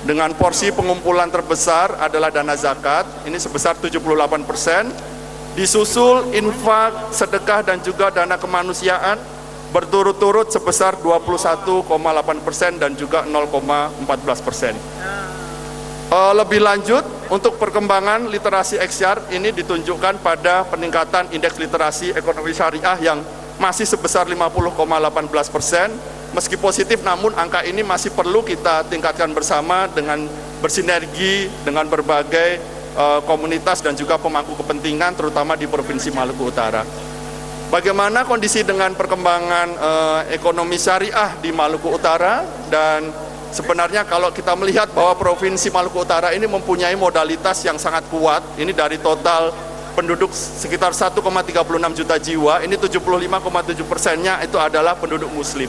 Dengan porsi pengumpulan terbesar adalah dana zakat, ini sebesar 78%, disusul infak, sedekah dan juga dana kemanusiaan berturut-turut sebesar 21,8% dan juga 0,14%. Lebih lanjut, untuk perkembangan literasi Exyar ini ditunjukkan pada peningkatan indeks literasi ekonomi syariah yang masih sebesar 50,18%. Meski positif, namun angka ini masih perlu kita tingkatkan bersama dengan bersinergi dengan berbagai komunitas dan juga pemangku kepentingan, terutama di Provinsi Maluku Utara. Bagaimana kondisi dengan perkembangan ekonomi syariah di Maluku Utara, dan sebenarnya kalau kita melihat bahwa Provinsi Maluku Utara ini mempunyai modalitas yang sangat kuat, ini dari total penduduk sekitar 1,36 juta jiwa, ini 75,7%-nya itu adalah penduduk Muslim.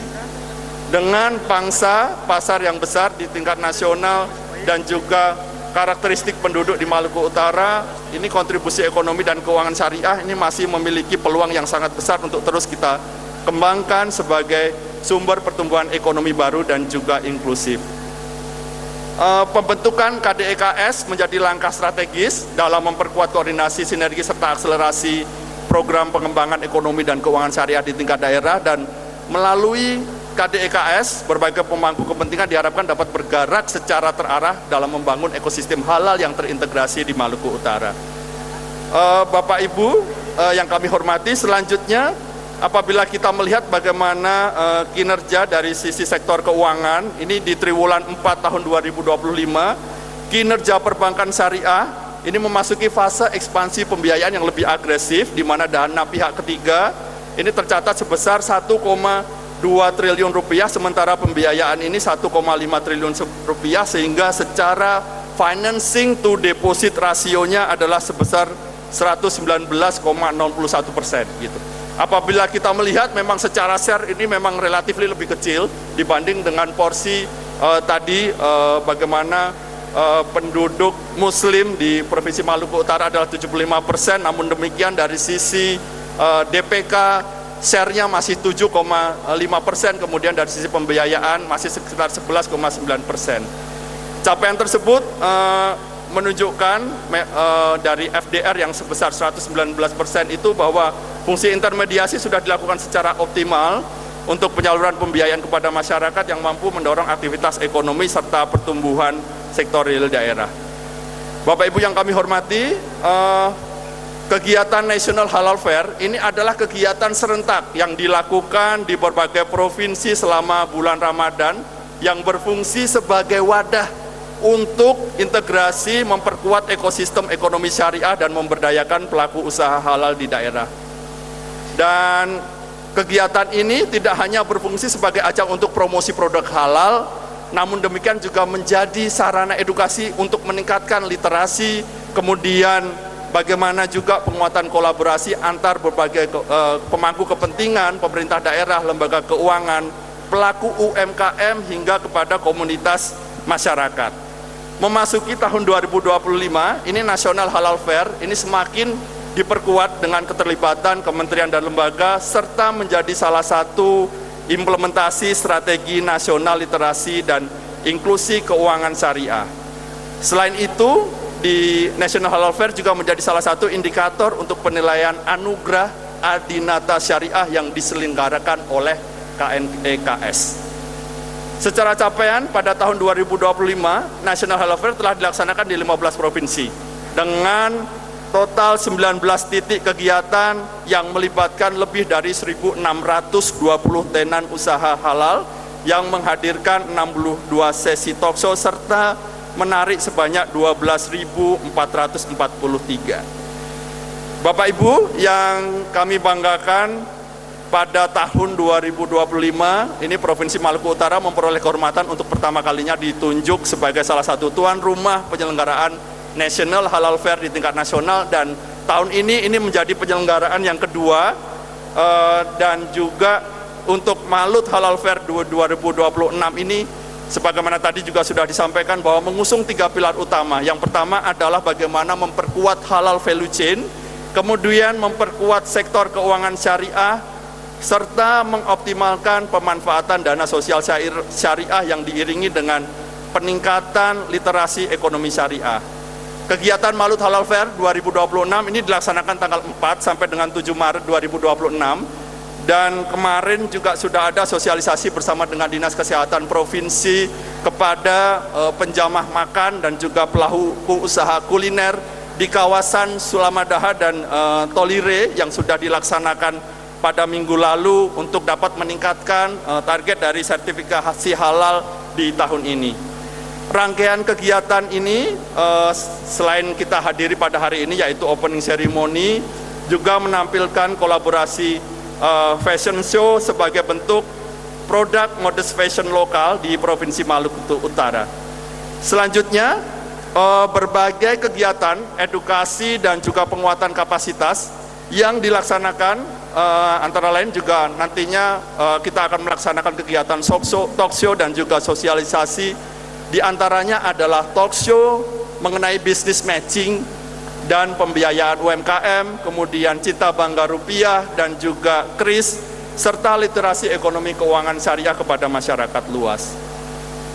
Dengan pangsa pasar yang besar di tingkat nasional dan juga karakteristik penduduk di Maluku Utara, ini kontribusi ekonomi dan keuangan syariah ini masih memiliki peluang yang sangat besar untuk terus kita kembangkan sebagai sumber pertumbuhan ekonomi baru dan juga inklusif. Pembentukan KDEKS menjadi langkah strategis dalam memperkuat koordinasi, sinergi, serta akselerasi program pengembangan ekonomi dan keuangan syariah di tingkat daerah, dan melalui KDEKS berbagai pemangku kepentingan diharapkan dapat bergerak secara terarah dalam membangun ekosistem halal yang terintegrasi di Maluku Utara. Bapak Ibu yang kami hormati, selanjutnya apabila kita melihat bagaimana kinerja dari sisi sektor keuangan, ini di triwulan 4 tahun 2025, kinerja perbankan syariah ini memasuki fase ekspansi pembiayaan yang lebih agresif, di mana dana pihak ketiga ini tercatat sebesar 1,2 triliun rupiah, sementara pembiayaan ini 1,5 triliun rupiah, sehingga secara financing to deposit rasionya adalah sebesar 119,01% gitu. Apabila kita melihat memang secara share ini memang relatif lebih kecil dibanding dengan porsi bagaimana penduduk Muslim di Provinsi Maluku Utara adalah 75%, namun demikian dari sisi DPK share-nya masih 7,5%, kemudian dari sisi pembiayaan masih sekitar 11,9%. Capaian tersebut menunjukkan dari FDR yang sebesar 119% itu bahwa fungsi intermediasi sudah dilakukan secara optimal untuk penyaluran pembiayaan kepada masyarakat yang mampu mendorong aktivitas ekonomi serta pertumbuhan sektor real daerah. Bapak Ibu yang kami hormati, kegiatan National Halal Fair ini adalah kegiatan serentak yang dilakukan di berbagai provinsi selama bulan Ramadan yang berfungsi sebagai wadah untuk integrasi memperkuat ekosistem ekonomi syariah dan memberdayakan pelaku usaha halal di daerah. Dan kegiatan ini tidak hanya berfungsi sebagai ajang untuk promosi produk halal, namun demikian juga menjadi sarana edukasi untuk meningkatkan literasi, kemudian bagaimana juga penguatan kolaborasi antar berbagai pemangku kepentingan, pemerintah daerah, lembaga keuangan, pelaku UMKM hingga kepada komunitas masyarakat. Memasuki tahun 2025, ini National Halal Fair ini semakin diperkuat dengan keterlibatan kementerian dan lembaga serta menjadi salah satu implementasi strategi nasional literasi dan inklusi keuangan syariah. Selain itu, di National Halal Fair juga menjadi salah satu indikator untuk penilaian anugerah Adinata Syariah yang diselenggarakan oleh KNEKS. Secara capaian pada tahun 2025, National Halal Fair telah dilaksanakan di 15 provinsi dengan total 19 titik kegiatan yang melibatkan lebih dari 1.620 tenan usaha halal yang menghadirkan 62 sesi talkshow serta menarik sebanyak 12.443. Bapak Ibu yang kami banggakan, pada tahun 2025 ini Provinsi Maluku Utara memperoleh kehormatan untuk pertama kalinya ditunjuk sebagai salah satu tuan rumah penyelenggaraan National Halal Fair di tingkat nasional, dan tahun ini menjadi penyelenggaraan yang kedua, dan juga untuk Malut Halal Fair 2026 ini sebagaimana tadi juga sudah disampaikan bahwa mengusung 3 pilar utama. Yang pertama adalah bagaimana memperkuat halal value chain, kemudian memperkuat sektor keuangan syariah, serta mengoptimalkan pemanfaatan dana sosial syariah yang diiringi dengan peningkatan literasi ekonomi syariah. Kegiatan Malut Halal Fair 2026 ini dilaksanakan tanggal 4 sampai dengan 7 Maret 2026, dan kemarin juga sudah ada sosialisasi bersama dengan Dinas Kesehatan Provinsi kepada penjamah makan dan juga pelaku usaha kuliner di kawasan Sulamadaha dan Tolire yang sudah dilaksanakan pada minggu lalu untuk dapat meningkatkan target dari sertifikasi halal di tahun ini. Rangkaian kegiatan ini selain kita hadiri pada hari ini yaitu opening ceremony, juga menampilkan kolaborasi fashion show sebagai bentuk produk modest fashion lokal di Provinsi Maluku Utara. Selanjutnya, berbagai kegiatan edukasi dan juga penguatan kapasitas yang dilaksanakan, antara lain juga nantinya kita akan melaksanakan kegiatan talk show dan juga sosialisasi. Di antaranya adalah talk show mengenai business matching dan pembiayaan UMKM, kemudian Cita Bangga Rupiah dan juga KRIS, serta literasi ekonomi keuangan syariah kepada masyarakat luas.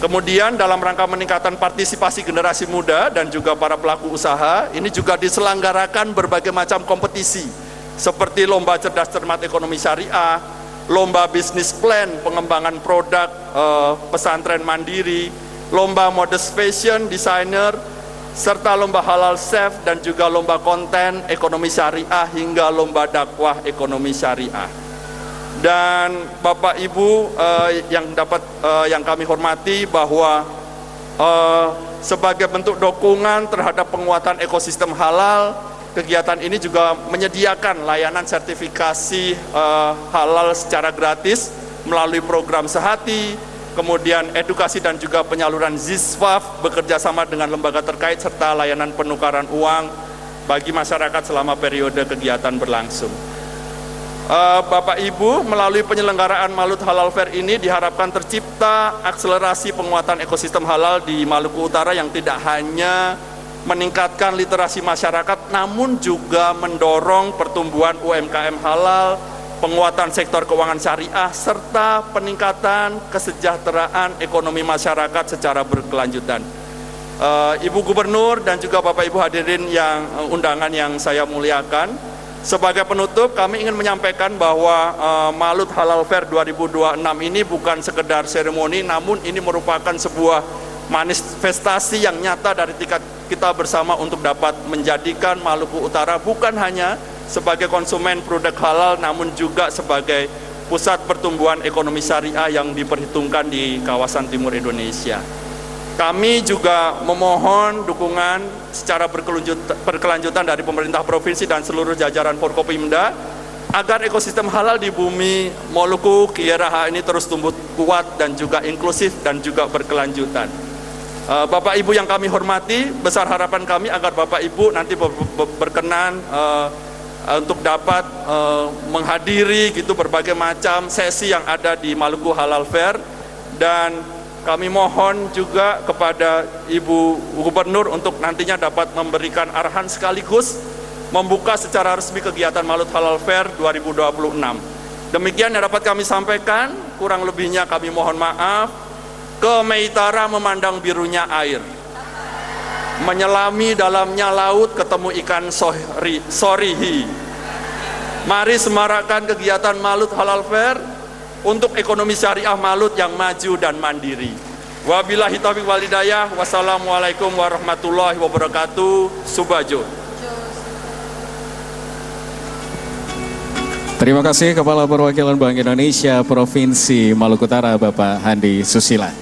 Kemudian dalam rangka meningkatkan partisipasi generasi muda dan juga para pelaku usaha, ini juga diselenggarakan berbagai macam kompetisi seperti lomba cerdas cermat ekonomi syariah, lomba bisnis plan pengembangan produk pesantren mandiri, lomba modest fashion designer, serta lomba halal chef dan juga lomba konten ekonomi syariah hingga lomba dakwah ekonomi syariah. Dan Bapak Ibu yang kami hormati, bahwa sebagai bentuk dukungan terhadap penguatan ekosistem halal, kegiatan ini juga menyediakan layanan sertifikasi halal secara gratis melalui program Sehati, kemudian edukasi dan juga penyaluran ZISWAF bekerja sama dengan lembaga terkait, serta layanan penukaran uang bagi masyarakat selama periode kegiatan berlangsung. Bapak Ibu, melalui penyelenggaraan Malut Halal Fair ini diharapkan tercipta akselerasi penguatan ekosistem halal di Maluku Utara yang tidak hanya meningkatkan literasi masyarakat, namun juga mendorong pertumbuhan UMKM halal, penguatan sektor keuangan syariah, serta peningkatan kesejahteraan ekonomi masyarakat secara berkelanjutan. Ibu Gubernur dan juga Bapak Ibu hadirin yang undangan yang saya muliakan, sebagai penutup kami ingin menyampaikan bahwa Malut Halal Fair 2026 ini bukan sekedar seremoni, namun ini merupakan sebuah manifestasi yang nyata dari kita bersama untuk dapat menjadikan Maluku Utara bukan hanya sebagai konsumen produk halal, namun juga sebagai pusat pertumbuhan ekonomi syariah yang diperhitungkan di kawasan timur Indonesia. Kami juga memohon dukungan secara berkelanjutan dari pemerintah provinsi dan seluruh jajaran Forkopimda agar ekosistem halal di bumi Maluku Kieraha ini terus tumbuh kuat dan juga inklusif dan juga berkelanjutan. Bapak Ibu yang kami hormati, besar harapan kami agar Bapak Ibu nanti berkenan untuk dapat menghadiri gitu berbagai macam sesi yang ada di Maluku Halal Fair, dan kami mohon juga kepada Ibu Gubernur untuk nantinya dapat memberikan arahan sekaligus membuka secara resmi kegiatan Malut Halal Fair 2026. Demikian yang dapat kami sampaikan, kurang lebihnya kami mohon maaf. Ke Meitara memandang birunya air, menyelami dalamnya laut ketemu ikan sorihi. Mari semarakkan kegiatan Malut Halal Fair untuk ekonomi syariah Malut yang maju dan mandiri. Wabillahi taufiq wal hidayah. Wassalamualaikum warahmatullahi wabarakatuh. Subajo. Terima kasih Kepala Perwakilan Bank Indonesia Provinsi Maluku Utara, Bapak Handi Susila.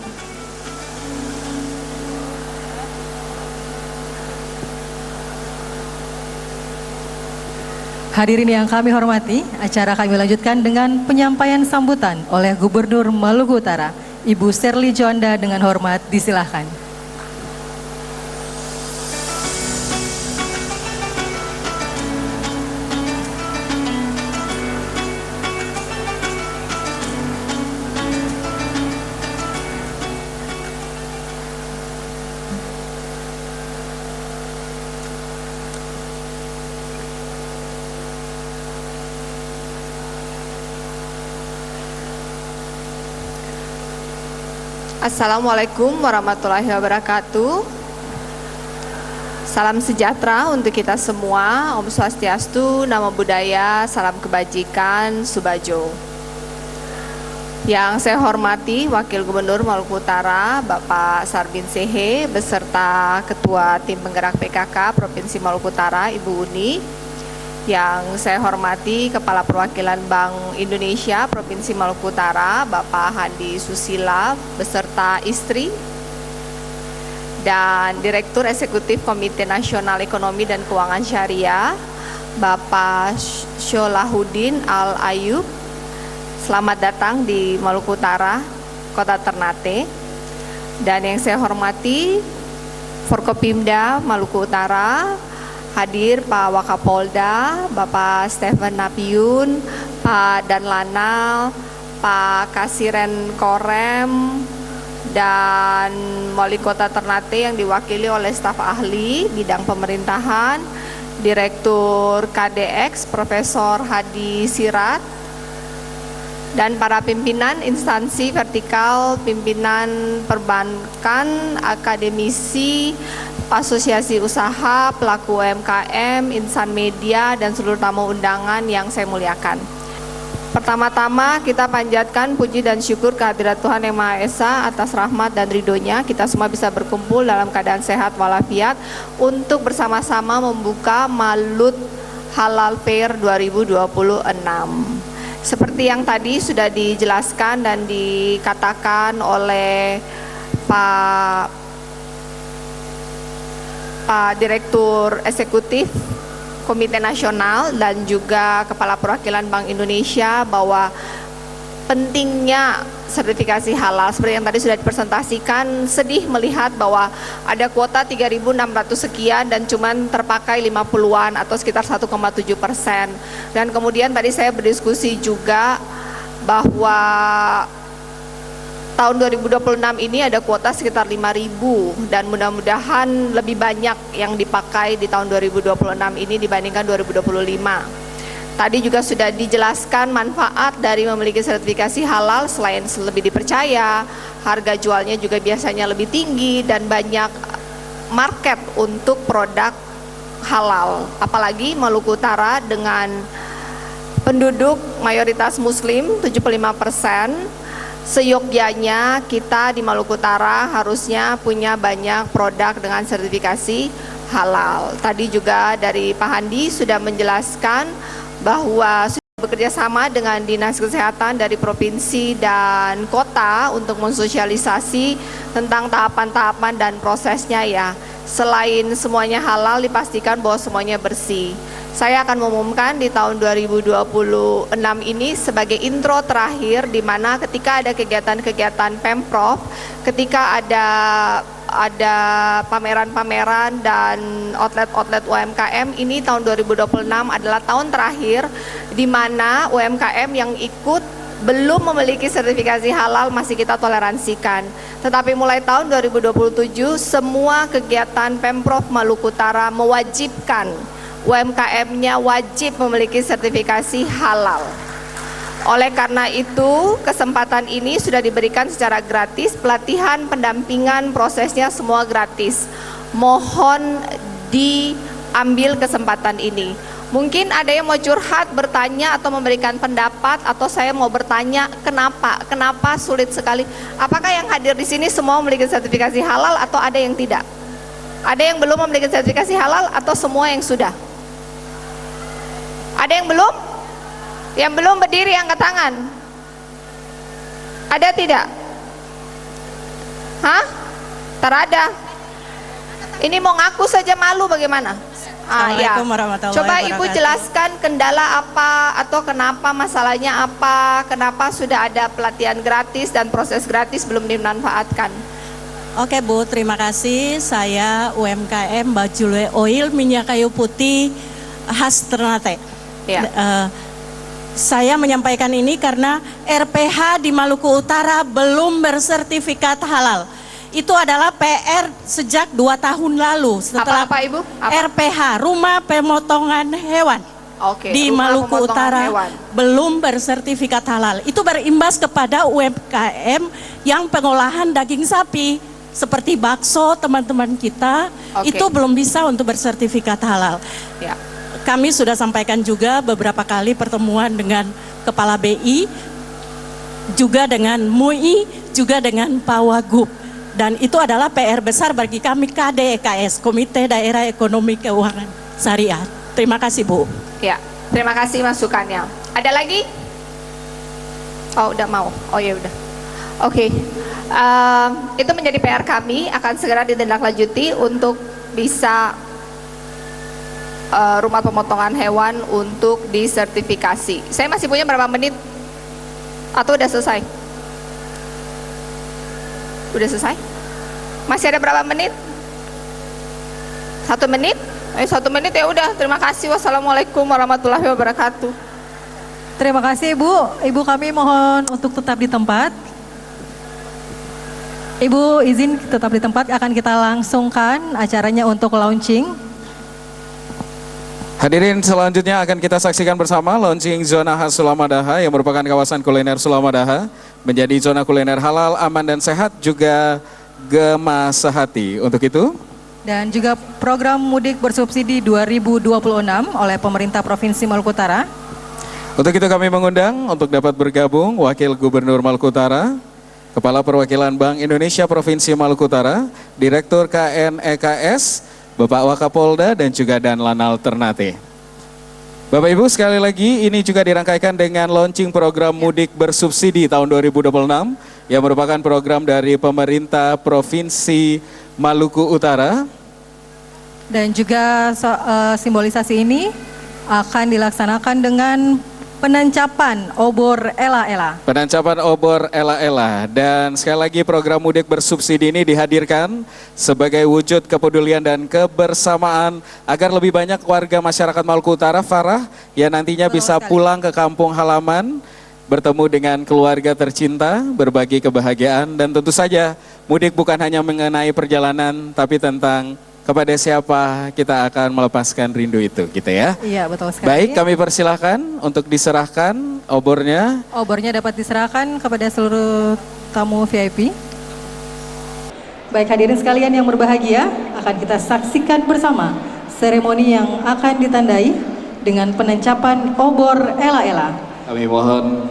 Hadirin yang kami hormati, acara kami lanjutkan dengan penyampaian sambutan oleh Gubernur Maluku Utara, Ibu Sherly Juanda, dengan hormat disilahkan. Assalamualaikum warahmatullahi wabarakatuh. Salam sejahtera untuk kita semua. Om Swastiastu, Namo Buddhaya, salam kebajikan, Subajo. Yang saya hormati Wakil Gubernur Maluku Utara, Bapak Sarbin Sehe, beserta Ketua Tim Penggerak PKK Provinsi Maluku Utara, Ibu Uni. Yang saya hormati Kepala Perwakilan Bank Indonesia Provinsi Maluku Utara, Bapak Handi Susila beserta istri, dan Direktur Eksekutif Komite Nasional Ekonomi dan Keuangan Syariah, Bapak Syolahuddin Al Ayub, Selamat datang di Maluku Utara, Kota Ternate. Dan yang saya hormati Forkopimda Maluku Utara, hadir Pak Wakapolda, Bapak Stephen Napiun, Pak Danlanal, Pak Kasiren Korem, dan Wali Kota Ternate yang diwakili oleh staf ahli bidang pemerintahan, Direktur KDX Profesor Hadi Sirat, dan para pimpinan instansi vertikal, pimpinan perbankan, akademisi, asosiasi usaha, pelaku UMKM, insan media, dan seluruh tamu undangan yang saya muliakan. Pertama-tama kita panjatkan puji dan syukur kehadirat Tuhan Yang Maha Esa atas rahmat dan ridhonya kita semua bisa berkumpul dalam keadaan sehat walafiat untuk bersama-sama membuka Malut Halal Fair 2026. Seperti yang tadi sudah dijelaskan dan dikatakan oleh Pak Direktur Eksekutif Komite Nasional dan juga Kepala Perwakilan Bank Indonesia bahwa pentingnya sertifikasi halal seperti yang tadi sudah dipresentasikan. Sedih melihat bahwa ada kuota 3.600 sekian dan cuman terpakai 50-an atau sekitar 1,7%. Dan kemudian tadi saya berdiskusi juga bahwa tahun 2026 ini ada kuota sekitar 5.000 dan mudah-mudahan lebih banyak yang dipakai di tahun 2026 ini dibandingkan 2025. Tadi juga sudah dijelaskan manfaat dari memiliki sertifikasi halal. Selain lebih dipercaya, harga jualnya juga biasanya lebih tinggi dan banyak market untuk produk halal. Apalagi Maluku Utara dengan penduduk mayoritas muslim 75%, seyogyanya kita di Maluku Utara harusnya punya banyak produk dengan sertifikasi halal. Tadi juga dari Pak Handi sudah menjelaskan bahwa sudah bekerja sama dengan Dinas Kesehatan dari provinsi dan kota untuk mensosialisasi tentang tahapan-tahapan dan prosesnya ya. Selain semuanya halal, dipastikan bahwa semuanya bersih. Saya akan mengumumkan di tahun 2026 ini sebagai intro terakhir di mana ketika ada kegiatan-kegiatan Pemprov, ketika ada pameran-pameran dan outlet-outlet UMKM, ini tahun 2026 adalah tahun terakhir di mana UMKM yang ikut belum memiliki sertifikasi halal masih kita toleransikan. Tetapi mulai tahun 2027 semua kegiatan Pemprov Maluku Utara mewajibkan UMKM-nya wajib memiliki sertifikasi halal. Oleh karena itu, kesempatan ini sudah diberikan secara gratis, pelatihan, pendampingan, prosesnya semua gratis. Mohon diambil kesempatan ini. Mungkin ada yang mau curhat, bertanya atau memberikan pendapat, atau saya mau bertanya kenapa sulit sekali. Apakah yang hadir di sini semua memiliki sertifikasi halal atau ada yang tidak? Ada yang belum memiliki sertifikasi halal atau semua yang sudah? Ada yang belum? Yang belum berdiri angkat tangan. Ada tidak? Hah? Terada. Ini mau ngaku saja malu bagaimana? Assalamualaikum warahmatullahi Coba wabarakatuh. Ibu jelaskan kendala apa atau kenapa masalahnya apa, kenapa sudah ada pelatihan gratis dan proses gratis belum dimanfaatkan. Oke Bu, terima kasih. Saya UMKM Bajulwe Oil minyak kayu putih khas Ternate. Ya. Saya menyampaikan ini karena RPH di Maluku Utara belum bersertifikat halal. Itu adalah PR sejak 2 tahun lalu. Setelah Apa Ibu? RPH, Rumah Pemotongan Hewan. Oke, Di Rumah Maluku Pemotongan Utara Hewan. belum bersertifikat halal. Itu berimbas kepada UMKM yang pengolahan daging sapi seperti bakso teman-teman kita. Oke. Itu belum bisa untuk bersertifikat halal. Ya. Kami sudah sampaikan juga beberapa kali pertemuan dengan Kepala BI, juga dengan MUI, juga dengan Pak Wagub. Dan itu adalah PR besar bagi kami KDEKS, Komite Daerah Ekonomi Keuangan Syariah. Terima kasih Bu. Ya, terima kasih masukannya. Ada lagi? Oh, udah mau. Oh ya udah. Oke. Itu menjadi PR kami, akan segera ditindaklanjuti untuk bisa rumah pemotongan hewan untuk disertifikasi. Saya masih punya berapa menit? Atau udah selesai? Udah selesai? Masih ada berapa menit? 1 menit? 1 menit ya udah. Terima kasih. Wassalamualaikum warahmatullahi wabarakatuh. Terima kasih Ibu. Ibu kami mohon untuk tetap di tempat. Ibu izin tetap di tempat, akan kita langsungkan acaranya untuk launching. Hadirin, selanjutnya akan kita saksikan bersama launching Zona Khas Sulamadaha yang merupakan kawasan kuliner Sulamadaha menjadi zona kuliner halal, aman dan sehat juga gema sehati. Untuk itu dan juga program mudik bersubsidi 2026 oleh pemerintah Provinsi Maluku Utara. Untuk itu kami mengundang untuk dapat bergabung Wakil Gubernur Maluku Utara, Kepala Perwakilan Bank Indonesia Provinsi Maluku Utara, Direktur KNEKS, Bapak Wakapolda dan juga Danlanal Ternate. Bapak Ibu, sekali lagi ini juga dirangkaikan dengan launching program mudik bersubsidi tahun 2026 yang merupakan program dari pemerintah Provinsi Maluku Utara. Dan juga simbolisasi ini akan dilaksanakan dengan penancapan obor ela-ela. Penancapan obor ela-ela. Dan sekali lagi program mudik bersubsidi ini dihadirkan sebagai wujud kepedulian dan kebersamaan agar lebih banyak warga masyarakat Maluku Utara, Farah, yang nantinya bisa pulang ke kampung halaman, bertemu dengan keluarga tercinta, berbagi kebahagiaan, dan tentu saja mudik bukan hanya mengenai perjalanan, tapi tentang kepada siapa kita akan melepaskan rindu itu, gitu ya. Iya, betul sekali. Baik, kami persilahkan untuk diserahkan obornya. Obornya dapat diserahkan kepada seluruh tamu VIP. Baik, hadirin sekalian yang berbahagia, akan kita saksikan bersama seremoni yang akan ditandai dengan penancapan obor ela-ela. Kami mohon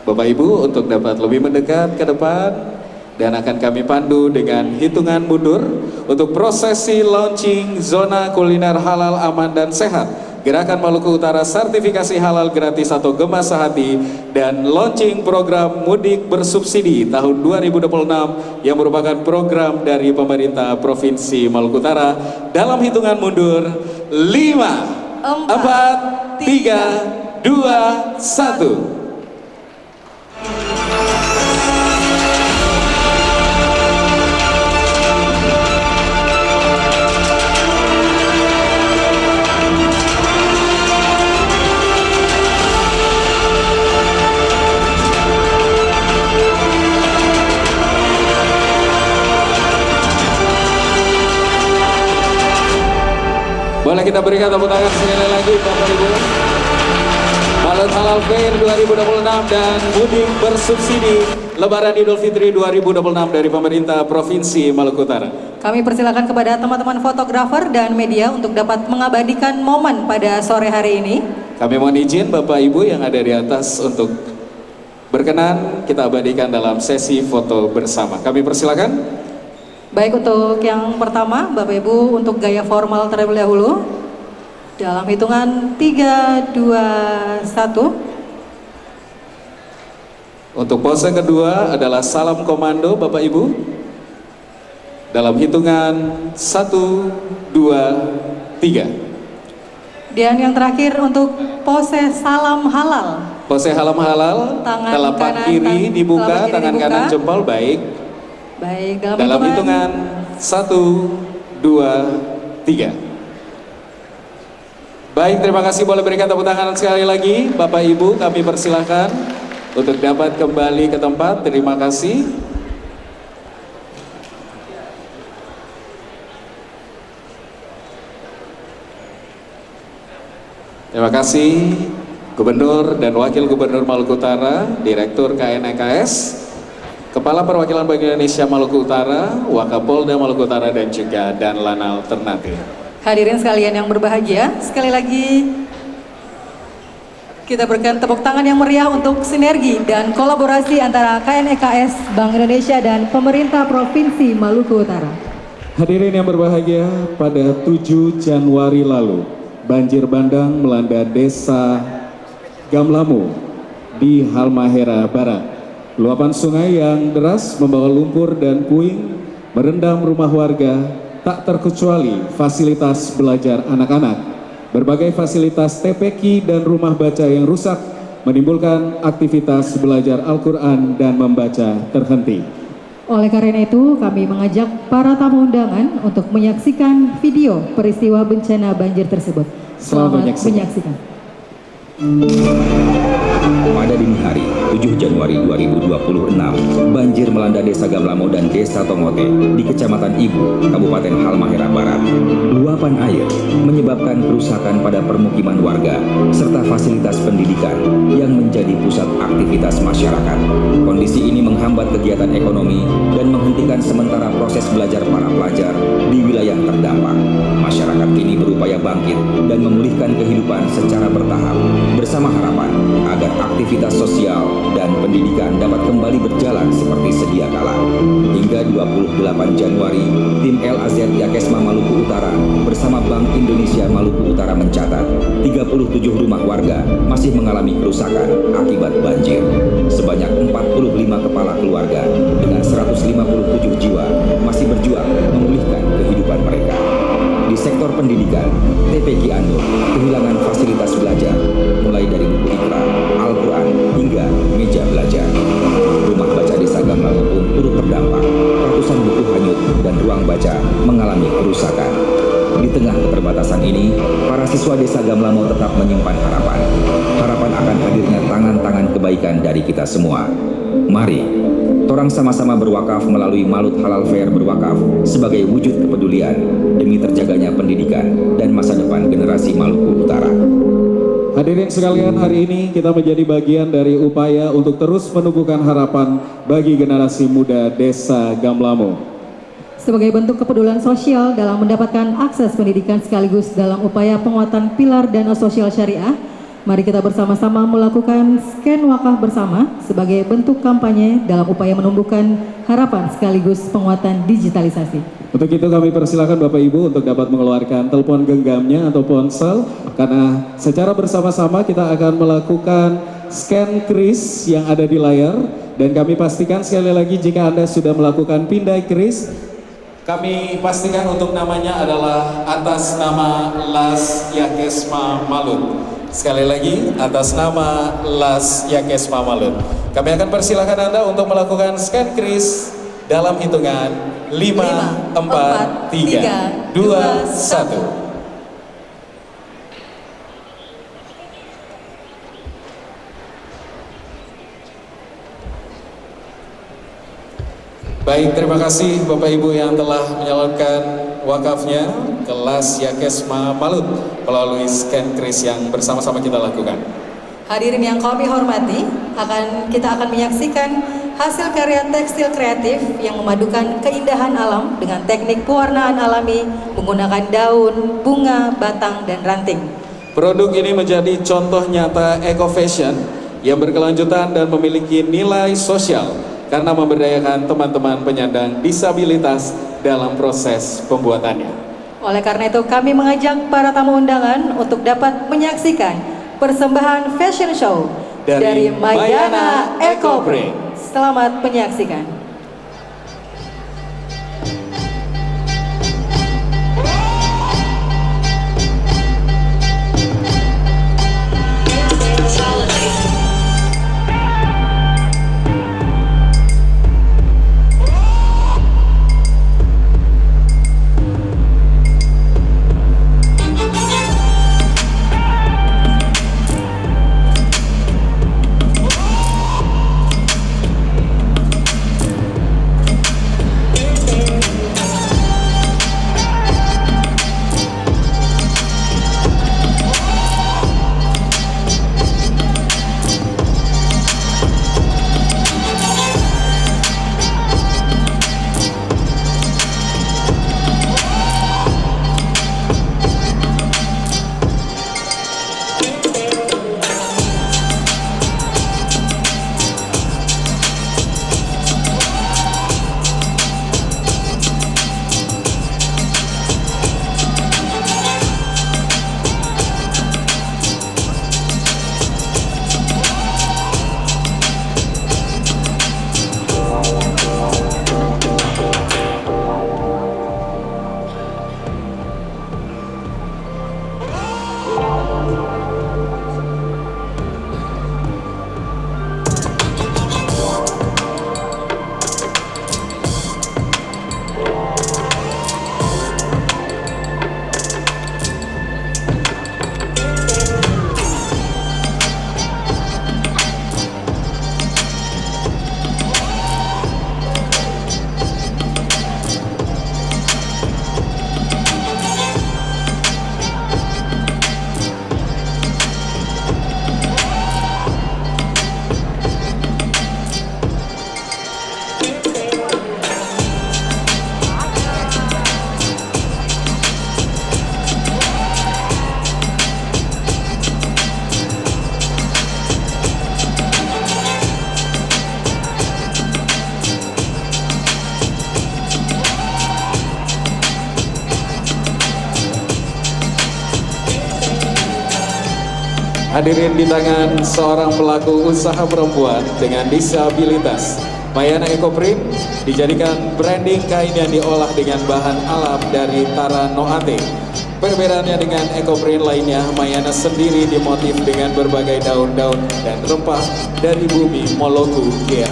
Bapak Ibu untuk dapat lebih mendekat ke depan dan akan kami pandu dengan hitungan mundur untuk prosesi launching zona kuliner halal, aman dan sehat Gerakan Maluku Utara Sertifikasi Halal Gratis atau Gema Sehati dan launching program mudik bersubsidi tahun 2026 yang merupakan program dari pemerintah Provinsi Maluku Utara dalam hitungan mundur 5, 4, 3, 2, 1. Boleh kita berikan tepuk tangan sekali lagi Bapak Ibu. Malut Halal Fair 2026 dan mudik bersubsidi Lebaran Idul Fitri 2026 dari pemerintah Provinsi Maluku Utara. Kami persilakan kepada teman-teman fotografer dan media untuk dapat mengabadikan momen pada sore hari ini. Kami mohon izin Bapak Ibu yang ada di atas untuk berkenan kita abadikan dalam sesi foto bersama. Kami persilakan. Baik, untuk yang pertama Bapak Ibu untuk gaya formal terlebih dahulu. Dalam hitungan 3, 2, 1. Untuk pose kedua adalah salam komando Bapak Ibu. Dalam hitungan 1, 2, 3. Dan yang terakhir untuk pose salam halal. Pose salam halal, Tangan telapak kanan, kiri dibuka, tangan dibuka. kanan jempol, baik. Baik, dalam hitungan 1, 2, 3. Baik, terima kasih, boleh berikan tepuk tangan sekali lagi Bapak Ibu, kami persilahkan untuk dapat kembali ke tempat. Terima kasih. Terima kasih Gubernur dan Wakil Gubernur Maluku Utara, Direktur KNEKS, Kepala Perwakilan Bank Indonesia Maluku Utara, Wakapolda Maluku Utara dan juga Danlanal Ternate. Hadirin sekalian yang berbahagia, sekali lagi kita berikan tepuk tangan yang meriah untuk sinergi dan kolaborasi antara KNEKS, Bank Indonesia dan pemerintah Provinsi Maluku Utara. Hadirin yang berbahagia, pada 7 Januari lalu, banjir bandang melanda desa Gamlamu di Halmahera Barat. Luapan sungai yang deras membawa lumpur dan puing merendam rumah warga, tak terkecuali fasilitas belajar anak-anak. Berbagai fasilitas TPQ dan rumah baca yang rusak menimbulkan aktivitas belajar Al-Quran dan membaca terhenti. Oleh karena itu, kami mengajak para tamu undangan untuk menyaksikan video peristiwa bencana banjir tersebut. Selamat menyaksikan. Pada dini hari 7 Januari 2026, banjir melanda Desa Gamlamo dan Desa Tongote di Kecamatan Ibu, Kabupaten Halmahera Barat. Luapan air menyebabkan kerusakan pada permukiman warga serta fasilitas pendidikan yang menjadi pusat aktivitas masyarakat. Kondisi ini menghambat kegiatan ekonomi dan menghentikan sementara proses belajar para pelajar di wilayah terdampak. Masyarakat kini berupaya bangkit dan memulihkan kehidupan secara bertahap, bersama harapan agar aktivitas sosial dan pendidikan dapat kembali berjalan seperti sedia kala. Hingga 28 Januari, tim LAZ Yakesma Maluku Utara bersama Bank Indonesia Maluku Utara mencatat 37 rumah warga masih mengalami kerusakan akibat banjir. Sebanyak 45 kepala keluarga dengan 157 jiwa masih berjuang memulihkan kehidupan mereka. Di sektor pendidikan, TPQ Anur kehilangan fasilitas belajar, mulai dari buku Iqra, Al-Quran, hingga meja belajar. Rumah baca Desa Gamlamo pun turut terdampak. Ratusan buku hanyut dan ruang baca mengalami kerusakan. Di tengah keterbatasan ini, para siswa Desa Gamlamo tetap menyimpan harapan. Harapan akan hadirnya tangan-tangan kebaikan dari kita semua. Mari, torang sama-sama berwakaf melalui Malut Halal Fair berwakaf sebagai wujud kepedulian demi terjaganya pendidikan dan masa depan generasi Maluku Utara. Hadirin sekalian, hari ini kita menjadi bagian dari upaya untuk terus menumbuhkan harapan bagi generasi muda Desa Gamlamo. Sebagai bentuk kepedulian sosial dalam mendapatkan akses pendidikan sekaligus dalam upaya penguatan pilar dana sosial syariah, mari kita bersama-sama melakukan scan wakaf bersama sebagai bentuk kampanye dalam upaya menumbuhkan harapan sekaligus penguatan digitalisasi. Untuk itu kami persilakan Bapak Ibu untuk dapat mengeluarkan telepon genggamnya atau ponsel, karena secara bersama-sama kita akan melakukan scan kris yang ada di layar, dan kami pastikan sekali lagi jika Anda sudah melakukan pindai kris, kami pastikan untuk namanya adalah atas nama Las Yakesma Malut. Sekali lagi, atas nama Las Yakesma Malut. Kami akan persilakan Anda untuk melakukan scan kris dalam hitungan 5, 4, 3, 2, 1. Baik, terima kasih Bapak Ibu yang telah menyalurkan wakafnya ke Las Yakesma Malut melalui scan kris yang bersama-sama kita lakukan. Hadirin yang kami hormati, kita akan menyaksikan hasil karya tekstil kreatif yang memadukan keindahan alam dengan teknik pewarnaan alami menggunakan daun, bunga, batang, dan ranting. Produk ini menjadi contoh nyata eco fashion yang berkelanjutan dan memiliki nilai sosial karena memberdayakan teman-teman penyandang disabilitas dalam proses pembuatannya. Oleh karena itu kami mengajak para tamu undangan untuk dapat menyaksikan persembahan fashion show dari Mayana Eco Print. Selamat menyaksikan. Hadirin, di tangan seorang pelaku usaha perempuan dengan disabilitas, Mayana Ecoprint dijadikan branding kain yang diolah dengan bahan alam dari Tara Noate. Perbedaannya dengan Ecoprint lainnya, Mayana sendiri dimotif dengan berbagai daun-daun dan rempah dari bumi Moluku, Gea.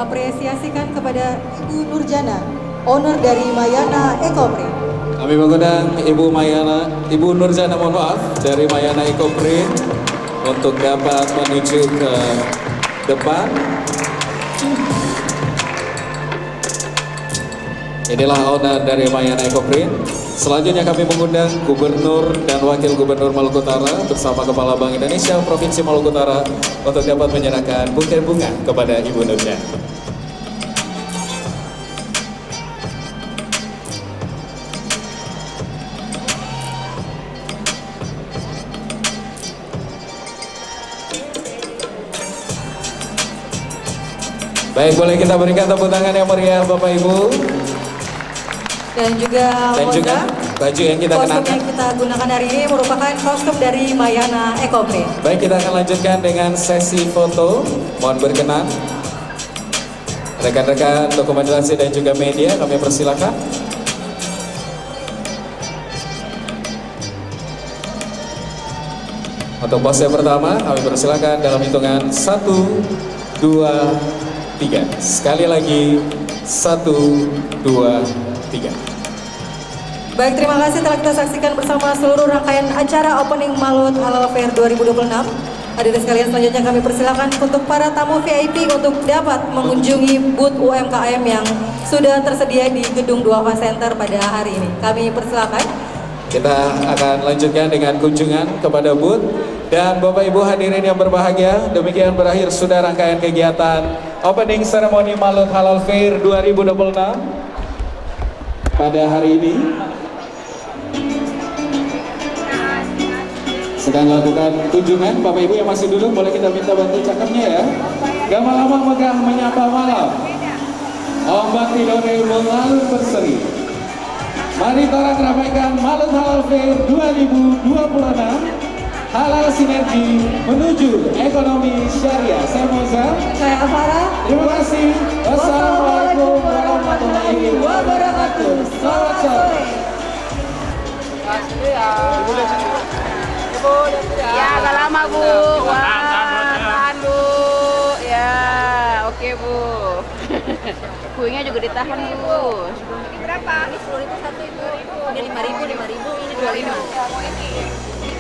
apresiasikan kepada Ibu Nurjana, owner dari Mayana Ecoprint. Kami mengundang Ibu Nurjana, mohon maaf, dari Mayana Ecoprint untuk dapat menuju ke depan. Inilah owner dari Mayana Ecoprint. Selanjutnya kami mengundang Gubernur dan Wakil Gubernur Maluku Utara bersama Kepala Bank Indonesia Provinsi Maluku Utara untuk dapat menyerahkan bukit bunga kepada Ibu Nurjana. Baik, boleh kita berikan tepuk tangan yang meriah Bapak Ibu. Dan juga baju yang kita kostum kenakan. yang kita gunakan hari ini merupakan kostum dari Mayana Ecoprint. Baik, kita akan lanjutkan dengan sesi foto. Mohon berkenan rekan-rekan dokumentasi dan juga media, kami persilakan. Untuk pose pertama, kami persilakan dalam hitungan 1, 2, 3. Sekali lagi 1, 2, 3. Baik, terima kasih telah kita saksikan bersama seluruh rangkaian acara Opening Malut Halal Fair 2026. Hadirin sekalian, selanjutnya kami persilakan untuk para tamu VIP untuk dapat mengunjungi booth UMKM yang sudah tersedia di Gedung Duafa Center pada hari ini. Kami persilakan. Kita akan lanjutkan dengan kunjungan kepada booth. Dan Bapak Ibu hadirin yang berbahagia, demikian berakhir sudah rangkaian kegiatan Opening Ceremony Malut Halal Fair 2026 pada hari ini. Sedang lakukan kunjungan, Bapak Ibu yang masih duduk boleh kita minta bantu cakepnya ya. Gak lama megah menyapa malam, ombak tidore mengalun berseri. Mari kita ramaikan Malut Halal Fair 2026, halal sinergi menuju ekonomi syariah. Saya Moza, saya Afara. Terima kasih. Wassalamualaikum warahmatullahi wabarakatuh. Selamat sore. Ya, agak lama Bu. Wah, tahan Bu. Ya, oke Bu. Kuenya juga ditahan Bu. Ini berapa? Ini 10.000 satu Ibu. Ini 5.000, 5.000, ini 25.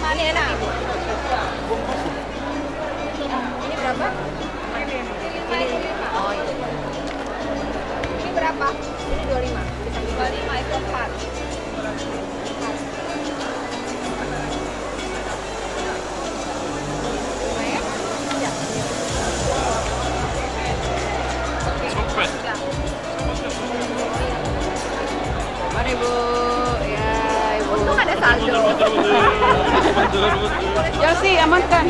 Ini enak Ibu. Ini berapa? Ini. Oh iya. Ini berapa? Ini 25. 25 itu 4. Mari Bu, ya Ibu. Untung ada saldo. Josi, amankan.